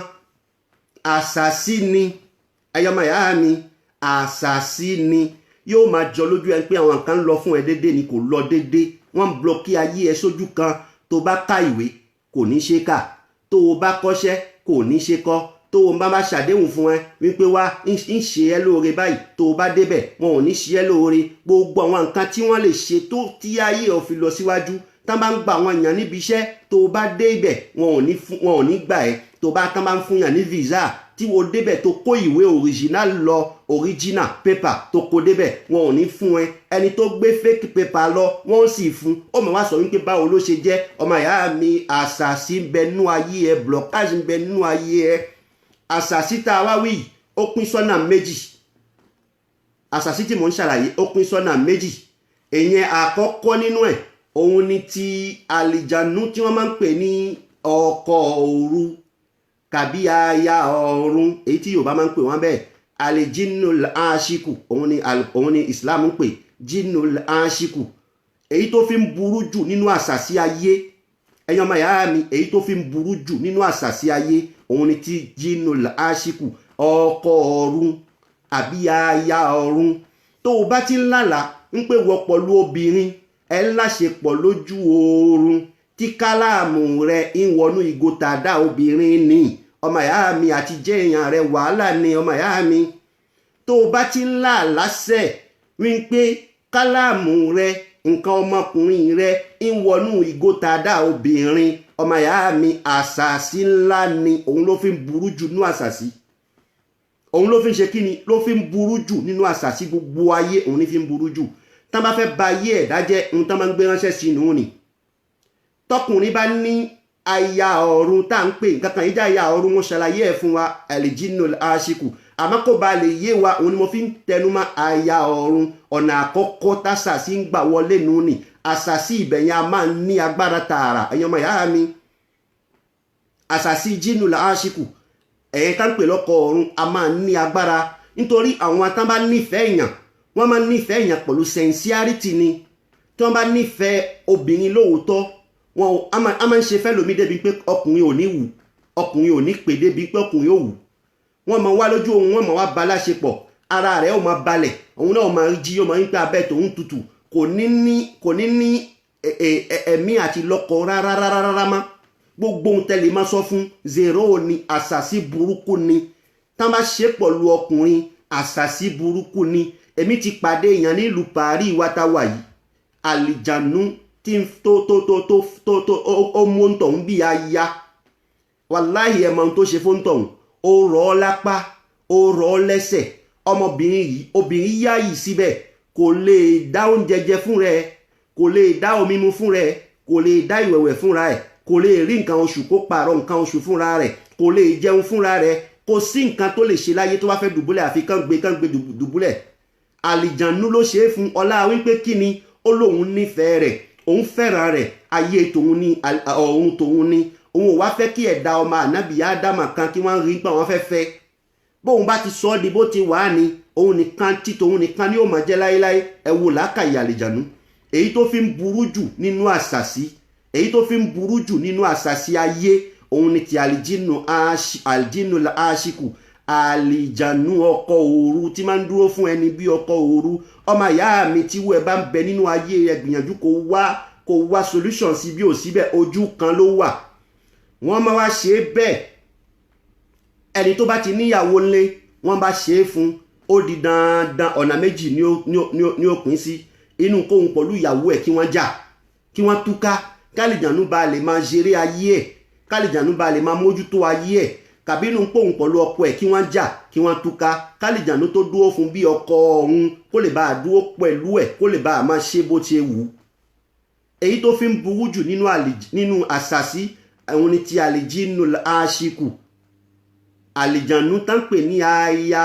àṣàsí ni èèyàn ọmọ ìyá mi àṣàsí ni yóò máa jọ lójú ẹ pé àwọn kan ń lọ fún ẹ déédéé ni kò lọ déédéé wọ́n ń blọkí ayé ẹ sójú kan tó bá ká ìwé kò ní ṣe kà tó o bá kọ́ṣẹ́ kò ní ṣe kọ́ tó o bá má ṣàdéhùn fún ẹ wípé wá ń ṣe ẹ́ lóore báyìí tó o bá débẹ̀ wọn ò ní ṣe ẹ́ lóore gbogbo àwọn nǹkan tí wọ́n lè ṣe tó tí ayé ò fi lọ síwájú tán bá ń gba àwọn èèyàn níbi iṣẹ́ tó o bá dé ibẹ̀ wọn ò ní gbà ẹ́ tó bá tán bá ń fún yàn ní visa tí wo débẹ̀ tó kó ìwé original lọ original paper tó kó débẹ̀ wọn ò ní fún ẹ ẹni tó gbé fake paper lọ wọn ò sì fún ó mọ̀ wá sọ wípé báwo ló ṣe jẹ́ ọmọ ìyá mi àṣàṣì ń bẹ nú ayé ẹ blockage ń bẹ nú ayé ẹ àṣàṣì tá a wá wí ó pín sọ́nà méjì àṣàṣì tí mò ń ṣàlàyé ó pín sọ́nà méjì èyàn àkọ́kọ́ nínú ẹ̀ òun ni ti àlìjànú tí wọ́n máa ń pè ní ọkọ òru kàbí aya ọ̀run èyí tí Yorùbá máa ń pè wọ́n bẹ́ẹ̀ àlìjínul aṣíkù òun ni Islam ń pè jínul aṣíkù èyí tó fi ń burú jù nínú àṣàṣì ayé ẹ̀yin ọmọ ìyá mi èyí tó fi ń burú jù nínú àṣàṣì ayé òun ni ti jínul aṣíkù ọkọ ọ̀run àbí aya ọ̀run tó o bá ti ń lálàá ń pè wọ́ pọ̀lú obìnrin ẹ ń láṣepọ̀ lójú oorun tí káláàmù rẹ ń wọnú ìgò tàdá obìnrin ni ọmọ ìyá mi àti jẹ́ èèyàn rẹ wàhálà ni ọmọ ìyá mi tó o bá ti ń là lásẹ̀ wípé káláàmù rẹ nǹkan ọmọkùnrin rẹ ń wọnú ìgò tàdá obìnrin ọmọ ìyá mi àṣàṣì ńlá ni òun ló fi ń burú jù nínú àṣàṣì òun ló fi ń ṣe kí ni ló fi ń burú jù nínú àṣàṣì gbogbo ayé òun ní fi ń burú jù tán bá fẹ́ ba ayé ẹ̀dá jẹ́ ohun tán máa ń gbé ránṣẹ́ sí inú ni tọkùnrin bá ní aya ọ̀run tá à ń pè nǹkan kan ìjà aya ọ̀run mo ṣàlàyé ẹ̀ fún wa àlìjínul aṣíkù àmọ́ kó ba lè yé wa òun ni mo fi ń tẹnumọ́ aya ọ̀run ọ̀nà àkọ́kọ́ tásàsí ń gbà wọlé nù ní àṣàṣì ìbẹ̀yẹn a máa ń ní agbára tààrà ẹ̀yin ọmọ ìyá mi àṣàṣì jínul aṣíkù ẹ̀yẹn tá ń pè lọ́kọ ọ̀run a máa ń ní agbára nítorí àwọn atán bá nífẹ̀ẹ́ èèyàn wọ́n máa ń nífẹ̀ẹ́ èèyàn pẹ̀lú sincerity ni tí wọ́n bá nífẹ̀ẹ́ obìnrin lóòótọ́ wọn a máa ń ṣe fẹ́ lómi débi pé ọkùnrin ò ní wù ọkùnrin ò ní pè débi pé ọkùnrin ò wù wọ́n máa wá lójú ohun wọ́n máa wá ba láṣepọ̀ ara rẹ̀ ó máa balẹ̀ òun náà máa jí ó máa ń pẹ́ abẹ́ tòun tutù kò ní ní ẹ̀mí àti lọ́kọ rárá má gbogbo ohun tẹ́lẹ̀ máa sọ fún zero ni àṣàṣì burúkú ni tá bá ṣe pọ̀lú ọkùnrin àṣàṣì burúkú ni èmi ti pàdé èèyàn nílùú Paris wátawà yìí àlìjànú tí ó mú ń tọ̀hún bí aya wàláhì ẹ̀mọ́ tó ṣe fún tọ̀hún ó rọ̀ ọ́ lápá ó rọ̀ ọ́ lẹ́sẹ̀ obìnrin yá yìí síbẹ̀ kò lè dá oúnjẹ jẹ fún rẹ̀ kò lè dá omi mu fún rẹ̀ kò lè dá ìwẹ̀wẹ̀ fúnra ẹ̀ kò lè rí nǹkan oṣù kó pààrọ̀ nǹkan oṣù fúnra rẹ̀ kò lè jẹun fúnra rẹ̀ kò sí nǹkan tó lè ṣe láyé tó bá fẹ́ dùbúlẹ̀ àfi kán gbé dùbúlẹ̀ àlìjànú ló ṣe é fún ọlá wípé kí ni ó lóun nífẹ̀ẹ́ rẹ̀ òun fẹ́ràn rẹ̀ ayé tòun ní ọ̀run tòun ní òun ò wá fẹ́ kí ẹ̀dá ọmọ ànábì ádámà kan kí wọ́n rí pé wọ́n fẹ́ bóun bá ti sọ ọ́ di bó ti wà ní òun nìkan tí tòun nìkan ni ó máa jẹ́ láéláé ẹ wo làákàyè àlìjànú èyí tó fi ń burú jù nínú àṣàṣì èyí tó fi ń burú jù nínú àṣàṣì ayé òun ni ti àlìjínul aṣíkù àlìjànú ọkọ òru tí máa ń dúró fún ẹni bí ọkọ òru ọmọ ìyá mi tí wọ́n bá ń bẹ nínú ayé ẹ gbìyànjú kó wá solution sí bí ò síbẹ̀ ojú kan ló wà wọ́n máa wá ṣe é bẹ́ẹ̀ ẹni tó bá ti níyàwó ńlé wọ́n bá ṣe é fún ó di dandan ọ̀nà méjì ní ó pín sí inú kóhun pẹ̀lú ìyàwó ẹ̀ kí wọ́n jà kí wọ́n túká kálìjànú bá lè máa ṣeré ayé ẹ̀ kálìjànú bá lè máa mójútó ayé ẹ̀ kàbínú pòun pẹ̀lú ọkọ ẹ̀ kí wọ́n jà kí wọ́n túká kálìjànú tó dúró fún bí ọkọ ọ̀hún kó lè bá a dúró pẹ̀lú ẹ̀ kó lè bá a máa ṣe bó ti wù ú èyí tó fi ń burú jù nínú àṣàṣì òun ni ti àlìjínul aṣíkù àlìjànú tán pè ní aya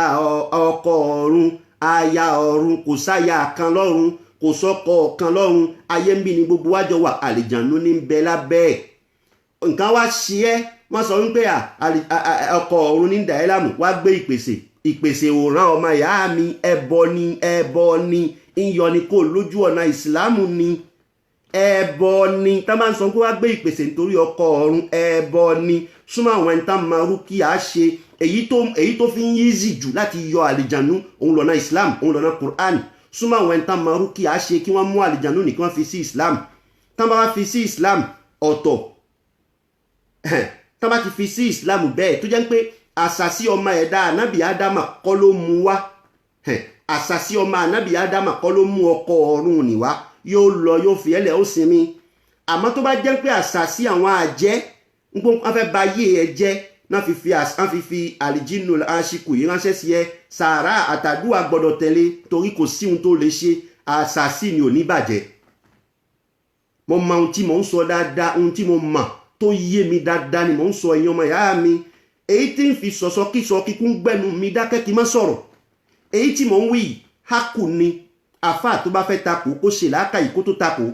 ọkọ ọ̀run aya ọ̀run kò sáya kan lọ́run kò sọ́kọ kan lọ́run ayé ń bí ni gbogbo wájọ wà àlìjànú ní bẹ lábẹ́ ẹ̀ nǹkan wá ṣe ẹ́ wọ́n sọ wípé ọkọ ọ̀run ní dàílámù wá gbé ìpèsè òràn ọmọ ìyá mi ẹbọ ni ìyọ ni kò lójú ọ̀nà ìsìlámù ni ẹbọ ni tá máa ń sọ pé wá gbé ìpèsè nítorí ọkọ ọ̀run ẹbọ ni súnmọ́ àwọn ẹni tá máa rú kí a ṣe èyí tó fi ń yízì jù láti yọ àlìjànú òun lọ́nà islam òun lọ́nà quran súnmọ́ àwọn ẹni tá máa rú kí a ṣe kí wọ́n mú àlìjànú nìkan fi sí islam tá bá wá fi sí islam ọ̀tọ̀ tán bá ti fi sí Islam bẹ́ẹ̀ tó jẹ́ pé àṣàsí ọmọ ẹ̀dá ànábì ádámà kọ́ ló mú wá àṣàsí ọmọ ànábì ádámà kọ́ ló mú ọkọ ọ̀run nìwá yóò lọ yóò fi ẹlẹ̀ ó sinmi àmọ́ tó bá jẹ́ pé àṣàsí àwọn àjẹ́ wọ́n fẹ́ ba ayé ẹ jẹ́ náà fi fi àlìjínú aṣíkù yìí ránṣẹ́ sí ẹ sàárà àtàdúrà gbọ́dọ̀ tẹ̀lé torí kò sí ohun tó lè ṣe àṣàsí ni ò ní bàjẹ́ mo mọ ohun tí mò ń sọ dáadáa ohun tí mo mọ̀ tó yé mi dáadáa ni mò ń sọ èèyàn ọmọ ìyá mi èyí tí ń fi sọ̀sọ́kísọ kíkún gbẹ́nu mi dákẹ́ kí n má sọ̀rọ̀ èyí tí mò ń wí hákù ni àfáà tó bá fẹ́ takò kó ṣe làákàyè kó tó takò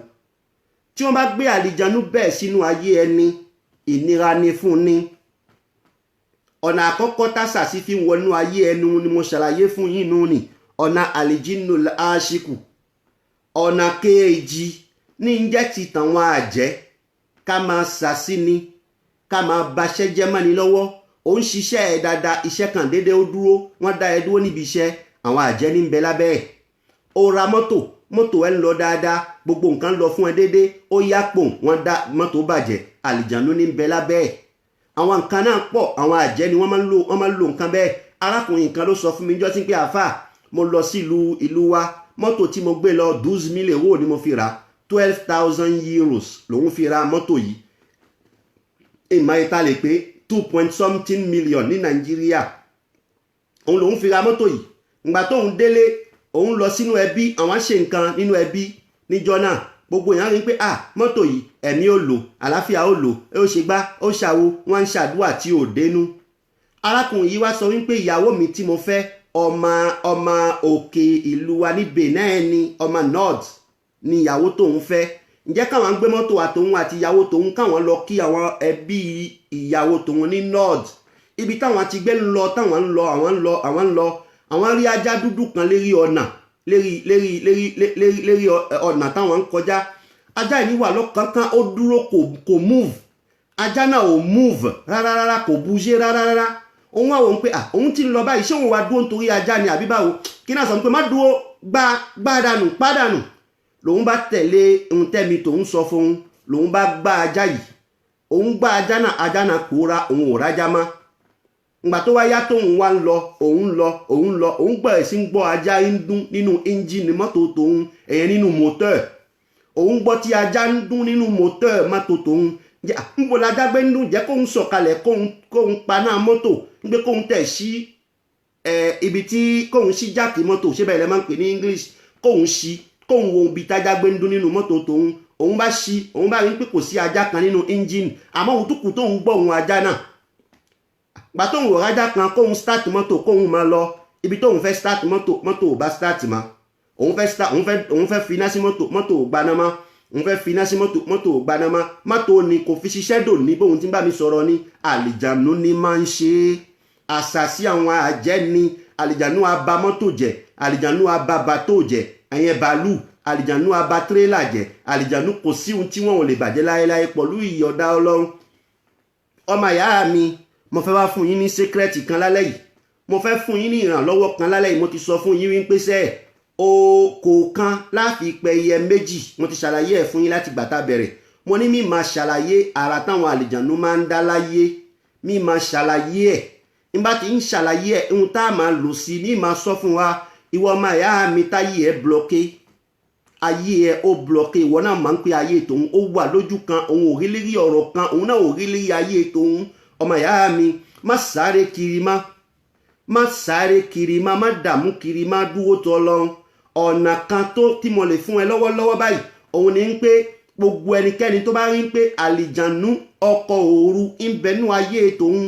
tí wọ́n bá gbé àlìjánu bẹ́ẹ̀ sínú ayé ẹni ìnira ni fún ni ọ̀nà àkọ́kọ́ tásà sí fi wọnú ayé ẹnu ni mo ṣàlàyé fún yín nù ni ọ̀nà àlìjínú aṣíkù ọ̀nà kejì ní ń jẹ́ ti tàn wọn àjẹ́ ká máa ṣàṣì ni ká máa baṣẹ́ jẹ́ mọ́ni lọ́wọ́ ó ń ṣiṣẹ́ ẹ̀ dáadáa iṣẹ́ kan déédéé ó dúró wọ́n dá ẹ dúró níbi iṣẹ́ àwọn àjẹ́ ní ń bẹ lábẹ́ ẹ̀ ó ra mọ́tò ẹ̀ ń lọ dáadáa gbogbo nǹkan lọ fún ẹ déédéé ó yá pò wọ́n dá mọ́tò bàjẹ́ àlìjánu ní ń bẹ lábẹ́ ẹ̀ àwọn nǹkan náà pọ̀ àwọn àjẹ́ ni wọ́n máa ń lo nǹkan bẹ́ẹ̀ arákùnrin kan ló sọ fún mi jọ́sí pé àáfà mo lọ sí ìlú wa mọ́tò tí mo gbé lọ 12,000 owó ni mo fi rà 12,000 euros lòun fi ra mọ́tò yìí ìmọ̀ ìta lè pé 2 million ní Nàìjíríà òun lòun fi ra mọ́tò yìí ìgbà tóun délé òun lọ sínú ẹbí àwọn ṣe nǹkan nínú ẹbí níjọ́ náà gbogbo èèyàn rí pé mọ́tò yìí ẹ̀mí ò lò àlàáfíà ò lò ó ṣe gbá ó ṣàwo wọ́n ń ṣàdúrà tí ò dénú arákùnrin yìí wá sọ wípé ìyàwó mi tí mo fẹ́ ọmọ òkè ìlú wa ní Benin ni ọmọ north ni ìyàwó tóun fẹ́ ǹjẹ́ káwọn gbé mọ́tò àtòun àti ìyàwó tóun káwọn lọ kí àwọn ẹbí ìyàwó tóun ní north ibi táwọn ti gbé ń lọ táwọn ń lọ àwọn rí ajá dúdú kan lérí ọ̀nà lérí ọ̀nà táwọn ń kọjá ajá yìí wà lọ́kànkán ó dúró kò move ajá náà ò move rárá kò bouger rárá òun àwọn pé òun ti ń lọ báyìí ṣé òun wá dúró nítorí ajá ni àbí báwo kí náà sọ pé má dúró gbádànù pádànù lòun bá tẹ̀lé ohun tẹ́mi tòun sọ fún un lòun bá gbá ajá yìí òun gbá ajá náà kóra òun ò rájá má ngbà tó wá yá tóun wá ń lọ òun bẹ̀rẹ̀ sí ń gbọ́ ajá ń dún nínú ẹ́ńjìnì mọ́tò tòun ẹ̀yẹn nínú mọ́tọ̀ òun gbọ́ tí ajá ń dún nínú mọ́tọ̀ mọ́tò tòun ń bọ̀ lájá gbé ń dún jẹ́ kóun sọ̀kalẹ̀ kóun paná mọ́tò ń gbé kóun tẹ̀ sí ibi tí kóun sí jáàkì mọ́tò ṣé bẹ́ẹ̀ lẹ́ máa ń pè ní English kóun sí kóun wo ibi tájá gbé ń dún nínú mọ́tò tòun òun bá rí pé kò sí ajá kan nínú ẹ́ńjìnì àmọ́ òun tó kù tóun gbọ́ òun ajá náà gbà tóun wò rájá kan kóun start mọ́tò kóun máa lọ ibi tóun fẹ́ start mọ́tò ò bá start mọ́ òun fẹ́ fi iná sí mọ́tò ò gbaná mọ́ òun fẹ́ fi iná sí mọ́tò ò gbaná mọ́ mọ́tò ni kò fi ṣiṣẹ́ dò ní bóun ti ń bá mi sọ̀rọ̀ ní àlìjànú ni máa ń ṣe àṣàsí àwọn àjẹ́ ni àlìjànú aba mọ́tò jẹ́ àlìjànú aba bàtò jẹ́ ẹ̀yẹn bàálù àlìjànú aba tírélà jẹ́ àlìjànú kò sí ohun tí wọ́n ò lè bàjẹ́ láéláé pẹ̀lú ìyọ̀dá Ọlọ́run ọmọ ìyá mi mo fẹ́ wá fún yín ní sékírẹ́tì kan lálẹ́ yìí mo fẹ́ fún yín ní ìrànlọ́wọ́ kan lálẹ́ yìí mo ti sọ fún yín wípé sẹ́ẹ̀ okò kan láfi pẹyẹ méjì mo ti ṣàlàyé ẹ̀ fún yín láti gbàtà bẹ̀rẹ̀ mo ní mi máa ṣàlàyé ara táwọn àlìjànú máa ń dá láyé mi máa ṣàlàyé ẹ̀ nígbà tí ń ṣàlàyé ẹ̀ ohun tá a máa lò sí mi máa sọ fún wa ìwọ ọmọ ìyá mi táyé ẹ̀ blọké ayé ẹ̀ ó blọké ìwọ náà máa ń pè ayé tòun ó wà lójú kan òun ò rí lérí ọ̀rọ̀ kan òun náà ò rí lérí ayé tòun ọmọ ìyá mi má sáré kiri má dààmú kiri má dúró tọ́ lọ́run ọ̀nà kan tí mo lè fún ẹ lọ́wọ́lọ́wọ́ báyìí òun ni ń pé gbogbo ẹnikẹ́ni tó bá rí ń pé àlìjànú ọkọ̀ òru ń bẹ nínú ayé tòun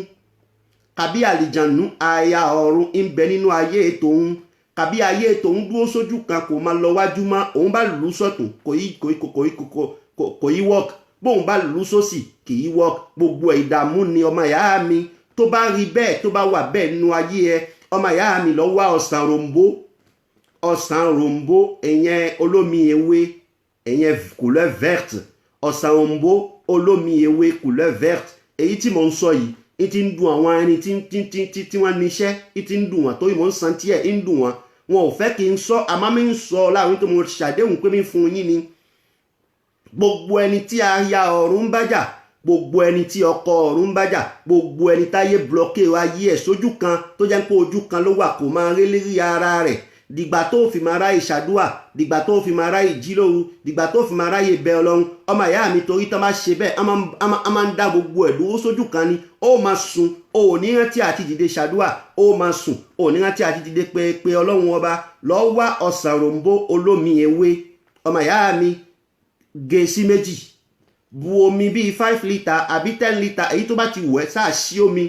kàbí àlìjànú aya ọ̀run ń bẹ nínú ayé tòun kàbí ayé tòun dúró sójú kan kò máa lọ wájú mọ́ òun bá lù ú sọ̀tún kò yí work bóun bá lù ú sósì kì í work gbogbo ìdààmú ni ọmọ ìyá mi tó bá rí bẹ́ẹ̀ tó bá wà bẹ́ẹ̀ nínú ayé ẹ ọmọ ìyá mi lọ wá ọ̀sán rombo ẹ̀yẹn olómi ewé ẹ̀yẹn couleur verte ọ̀sán rombo olómi ewé couleur verte èyí tí mò ń sọ yìí ní ti ń dùn àwọn ẹni tí wọ́n níṣẹ́ ní ti ń dùn wọ́n torí mò ń san tí ẹ̀ ń dùn wọ́n wọn ò fẹ́ kí n sọ àmọ́ mi ń sọ láàrin tó mo ṣàdéhùn pé mi fún yín ni gbogbo ẹni tí aya ọ̀run ń bájà gbogbo ẹni tí ọkọ ọ̀run ń bájà gbogbo ẹni táyé blọkè ayé ẹ̀ sójú kan tó jẹ́ pé ojú kan ló wà kó máa rí lérí ara rẹ̀ dìgbà tó fi máa ráyè ṣàdúà dìgbà tó fi máa ráyè jílóru dìgbà tó fi máa ráyè bẹ Ọlọ́run ọmọ ìyá mi torí tán bá ṣe bẹ́ẹ̀ a máa ń dá gbogbo ẹ̀ dúró sójú kan ni ó máa sùn ó ní rántí àti dìde ṣàdúà ó máa sùn ó ní rántí àti dìde pé Ọlọ́run ọba lọ wá ọ̀sán ròǹbó olómi ewé ọmọ ìyá mi gé sí méjì bu omi bíi 5 litre àbí 10 litre èyí tó bá ti wù ẹ́ sáà sí omi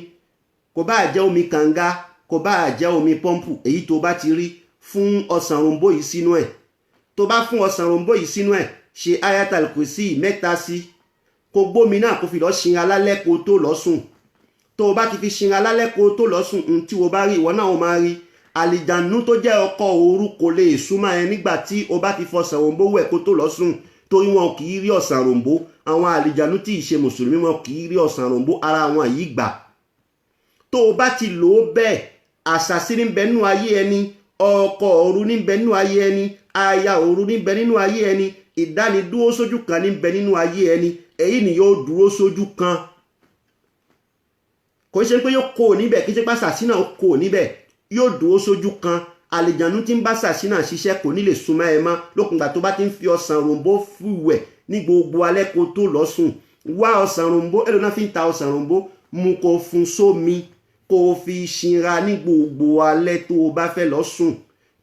kò bá jẹ́ omi kànga kò bá jẹ́ omi pọ́ǹpù èyí tó bá ti rí fún ọsàn ròǹbó yìí sínú ẹ̀ tó bá fún ọsàn ròǹbó yìí sínú ẹ̀ ṣe ayatal kursi 3 sí kó gbómi náà kó fi lọ ṣinra lálẹ́ kó tó lọ sùn tó bá ti fi ṣinra lálẹ́ kó tó lọ sùn tí o bá rí ìwọ náà o máa rí àlìjànú tó jẹ́ ọkọ òru kò lè súnmọ́ ẹ nígbà tí o bá ti fọsàn ròǹbó wẹ̀ kó tó lọ sùn torí wọn kì í rí ọ̀sán ròǹbó àwọn àlìjànú tí ì ṣe mùsùlùmí wọn kì í rí ọ̀sán ròǹbó ara wọn yìí gbà tó o bá ti lò ó bẹ́ẹ̀ àṣàsí ní bẹ nínú ayé ẹni ọkọ òru ní bẹ nínú ayé ẹni aya òru ní bẹ nínú ayé ẹni ìdánidúró sójú kan ní bẹ nínú ayé ẹni èyí ni yóò dúró sójú kan kò ṣe pé yóò kó níbẹ̀ kí ṣe pé àṣàsí náà kó níbẹ̀ yóò dúró sójú kan àlìjànú tí ń bá àṣàsí náà ṣiṣẹ́ kò ní lè súnmọ́ ẹ mọ́ lókùngbà tó bá ti ń fi ọsàn ròǹbó fúwẹ̀ ní gbogbo alẹ́ kó tó lọ sùn wá ọsàn ròǹbó èlò náà fi ń ta ọsàn ròǹbó mú kó fún sómi kó fi ṣinra ní gbogbo alẹ́ tó o bá fẹ́ lọ sùn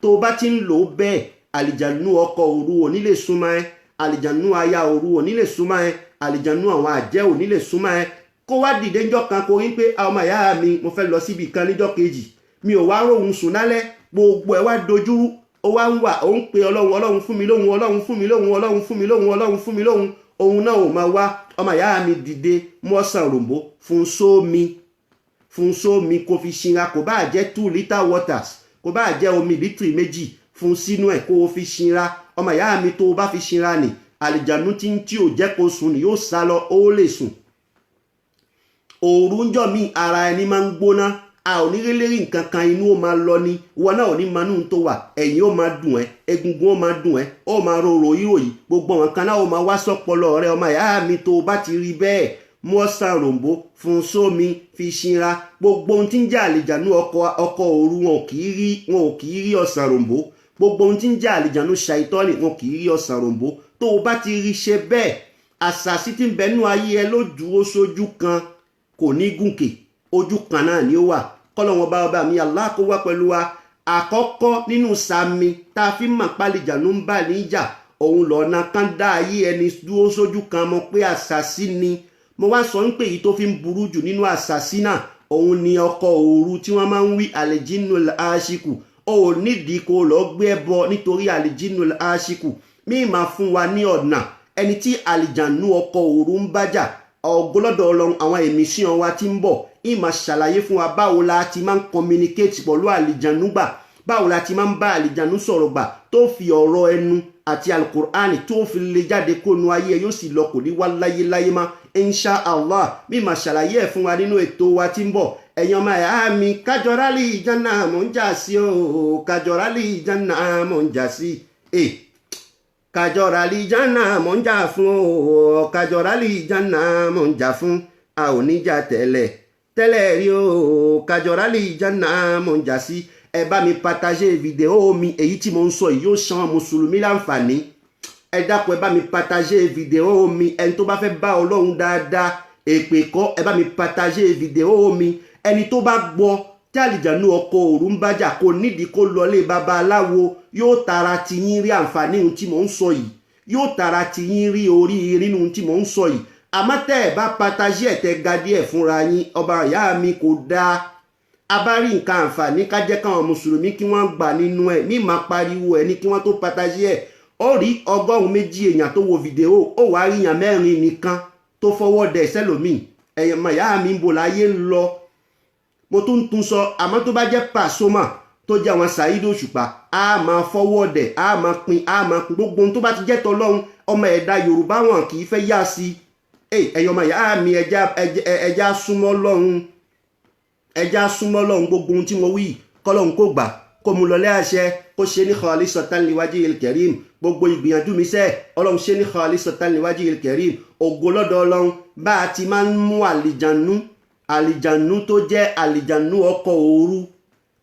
tó o bá ti ń lò ó bẹ́ẹ̀ àlìjànú ọkọ òru ò ní lè súnmọ́ ẹ àlìjànú aya òru ò ní lè súnmọ́ ẹ àlìjànú àwọn àjẹ́ ò ní lè súnmọ́ ẹ kó wá dìde ńjọ́ kan kó rí pé ọmọ ìyá mi mo fẹ́ lọ síbi kan níjọ́ kejì mi ò wá róhun sùn lálẹ́ gbogbo ẹ̀ wá dojú ó wá ń wà ó ń pe ọlọ́run fún mi lóhun ọlọ́run fún mi lóhun ọlọ́run fún mi lóhun ọlọ́run fún mi lóhun òun náà ò máa wá ọmọ ìyá mi dìde mú ọsàn ròǹbó fún sómi kó fi ṣinra kò bá jẹ́ 2 litre waters kò bá jẹ́ omi lítìrì méjì fún sínú ẹ̀ kó fi ṣinra ọmọ ìyá mi tó bá fi ṣinra nì àlìjànú tí ò jẹ́ kó sùn ni yóò sá lọ ó lè sùn òru ń jọ mí ara ẹni máa ń gbóná a ò ní lérí nǹkan kan inú ó máa lọ ní wọn náà ò ní manú tó wà ẹ̀yìn ó máa dùn ẹ́ egungun ó máa dùn ẹ́ ó máa rorò ìròyìn gbogbo àwọn kan náà ó máa wá sọ́pọlọ rẹ ọmọ ìyá mi tó bá ti rí bẹ́ẹ̀ mú ọsàn ròǹbó fún sómi fi ṣinra gbogbo ohun tí ń jẹ́ àlìjànú ọkọ òru wọn ò kì í rí ọsàn ròǹbó gbogbo ohun tí ń jẹ́ àlìjànú ṣàìtọ́nì wọn kì í rí ọsàn ròǹbó tó o bá ti rí ṣe bẹ́ẹ̀ àṣàsí tí ń bẹnu ayé ẹ ló dúró sójú kan kò ní gùnkè ojú kan náà ni ó wà kọ́lọ́wọ́n bá ọba mi Allah kó wá pẹ̀lú wa àkọ́kọ́ nínú sàmì tá a fi mọ̀ pálíjànú ń bà níjà òun lọ́nà kan dá ayé ẹni dúró sójú kan mọ̀ pé àṣàsí ni mo wá sọ ń pè yìí tó fi ń burú jù nínú àṣàsí náà òun ni ọkọ òru tí wọ́n máa ń wí àlìjínú àṣìkù ó nídìí kó lọ gbé ẹbọ nítorí àlìjínú àṣìkù míì máa fún wa ní ọ̀nà ẹni tí àlìjànú ọkọ òru ń bájà ọgọlọ́dọ̀ Ọlọ́run àwọn ẹ̀mísíọ̀n wa ti ń bọ̀ ìmọ̀ ṣàlàyé fún wa báwo la ti máa ń communicate pẹ̀lú àlìjànú gbà báwo la ti máa ń bá àlìjànú sọ̀rọ̀ gbà tó fi ọ̀rọ̀ ẹnu àti alukur'ani tó fi lè jáde kónú ayé yóò sì lọ kò ní wá láyé láyé má insha Allah mímọ̀ ṣàlàyé ẹ̀ fún wa nínú ètò wa ti ń bọ̀ ẹ̀yin ọmọ ẹ̀yà mi kájọrálì ìjánà mọ̀ ń jà sí o kájọrálì ìjánà mọ̀ ń jà sí kájọrálì ìjánà mọ̀ ń jà fún o kájọrálì ìjánà mọ̀ ń jà fún a ò ní jà tẹ́lẹ̀ rí o kájọrálì ìjánà mọ̀ ń jà sí ẹ bá mi partage fídíò mi èyí tí mo ń sọ yìí yóò ṣan mùsùlùmí láǹfààní ẹ dákun ẹ bá mi partage fídíò mi ẹni tó bá fẹ́ bá Ọlọ́run dáadáa èpè kọ́ ẹ bá mi partage fídíò mi ẹni tó bá gbọ́ tí àlìjànú ọkọ òru ń bájà kò nídìí kó lọlé babaláwo yóò tara ti yín rí àǹfààní ohun tí mò ń sọ yìí yóò tara ti yín rí oríire nínú ohun tí mò ń sọ yìí àmọ́ tẹ́ ẹ bá partage ẹ̀ tẹ́ ga díẹ̀ fúnra yín ọba ìyá mi kò dáa abárí nǹkan àǹfààní ká jẹ́ káwọn mùsùlùmí kí wọ́n gbà nínú ẹ̀ ní máa pariwo ẹ̀ ní kí wọ́n tó partage ẹ̀ ó rí 100 èèyàn tó wo fídíò ó wàá rí èèyàn 4 nìkan tó fọwọ́ dẹ̀ sẹ́lòmíì ẹ̀yàn ìyá mi ń bò láyé ń lọ mo tún sọ àmọ́ tó bá jẹ́ Pasuma tó jẹ́ àwọn Saheed Òṣùpá a máa fọwọ́ dẹ̀ a máa pin gbogbo ohun tó bá ti jẹ́ tọlọ́run ọmọ ẹ̀dá Yorùbá wọn kì í fẹ́ yá sí ẹ̀yàn ìyá mi ẹja súnmọ́ lọ́run ẹja súnmọ́ lọ́hun gbogbo ohun tí mo wí kọ́lọ́hun kò gbà kó mu lọlé àṣẹ kó ṣe ní khalisatan liwajhil karim gbogbo ìgbìyànjú mi sẹ́ Ọlọ́run ṣe ní khalisatan liwajhil karim ògo lọ́dọ̀ Ọlọ́run bá a ti máa ń mú àlìjànú tó jẹ́ àlìjànú ọkọ̀ òru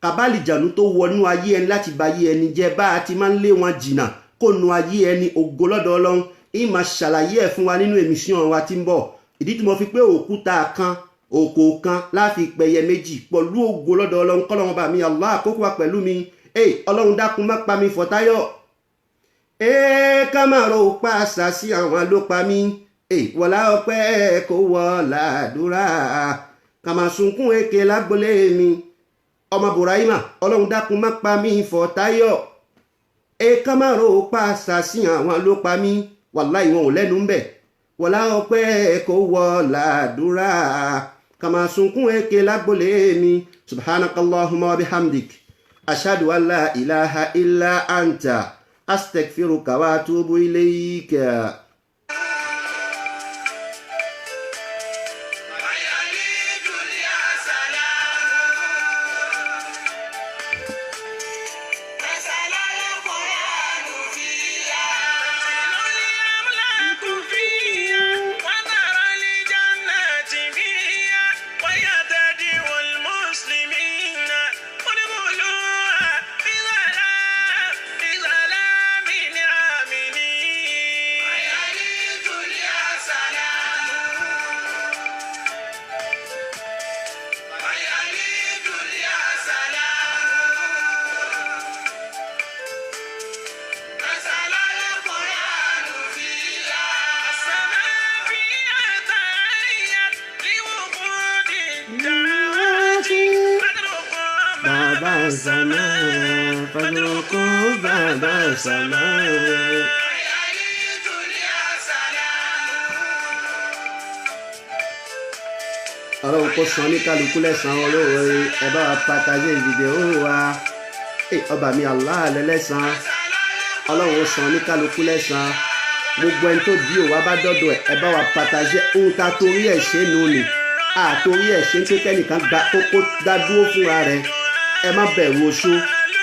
kàbálìjànú tó wọnú ayé ẹni láti ba ayé ẹni jẹ́ bá a ti máa ń lé wọn jìnnà kó nu ayé ẹni ògo lọ́dọ̀ Ọlọ́run ìmọ̀ ṣàlàyé ẹ̀ fún wa nínú èmísíọ̀n wa tí ń bọ̀ ìdí tí mo fi pé òkúta kan òkò kan láfi pẹyẹ méjì pẹ̀lú ògo lọ́dọ̀ Ọlọ́run kọ́lọ́run bá mi Allah àkókò wa pẹ̀lú mi Ọlọ́run dákun má pa mi Fọ̀táyọ̀ ká má ro pa àṣà sí àwọn ló pa mí wọlá ọpẹ́ kó wọ làdúrà ká má sunkún èké lágbólé mi ọmọ Buraima Ọlọ́run dákun má pa mi Fọ̀táyọ̀ ká má ro pa àṣà sí àwọn ló pa mí wàláhì wọn ò lẹ́nu ń bẹ̀ wọlá ọpẹ́ kó wọ làdúrà ká má sunkún èké lágbólé mi subhanakallahumma wa bihamdik ashhadu an la ilaha illa anta astaghfiruka wa atubu ilayka. Baba Sama, Padroko Baba Sama. Ọlọ́run kó san ní kálukú lẹ́san olóore ẹ bá wa pàtàkì fídíò wa ọba mi Allah lẹ́lẹ́san Ọlọ́run san ní kálukú lẹ́san gbogbo ẹni tó di òwá bá dọ́dọ̀ ẹ bá wa pàtàkì ohun ta torí ẹ̀ ṣe nù ní àtorí ẹ̀ ṣe ń pé kẹ́nìkan kókó dá dúró fúnra rẹ̀ ẹ má bẹ̀rù oṣó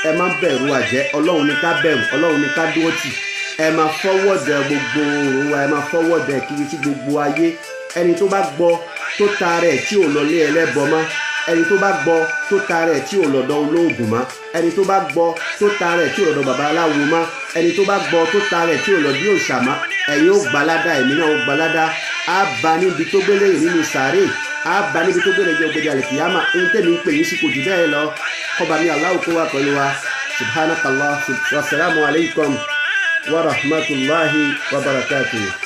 ẹ má bẹ̀rù àjẹ́ Ọlọ́run ní ká bẹ̀rù Ọlọ́run ní ká dúró tì ẹ má fọwọ́dẹ gbogbo òun wa ẹ má fọwọ́dẹ kiri sí gbogbo ayé ẹni tó bá gbọ́ tó ta rẹ̀ tí ò lọlé ẹlẹ́bọ mọ́ ẹni tó bá gbọ́ tó ta rẹ̀ tí ò lọ́dọ̀ olóògùn mọ́ ẹni tó bá gbọ́ tó ta rẹ̀ tí ò lọ́dọ̀ babaláwo mọ́ ẹni tó bá gbọ́ tó ta rẹ̀ tí ò lọ́dọ̀ òòṣà mọ́ ẹ̀yin ó gbalada ẹ̀mí náà ó gbalada á ba níbi tó gbélé yìí nínú sàárè á ba níbi tó gbélé jẹ́ ògbéjà àlìkìyàmà ohun tẹ̀mí ń pè yín sí kò jù bẹ́ẹ̀ lọ kọba mi Allahu kó wà pẹ̀lú wa subhanakallah wasalaamu alaykum wa rahmatulahi wa barakatuh.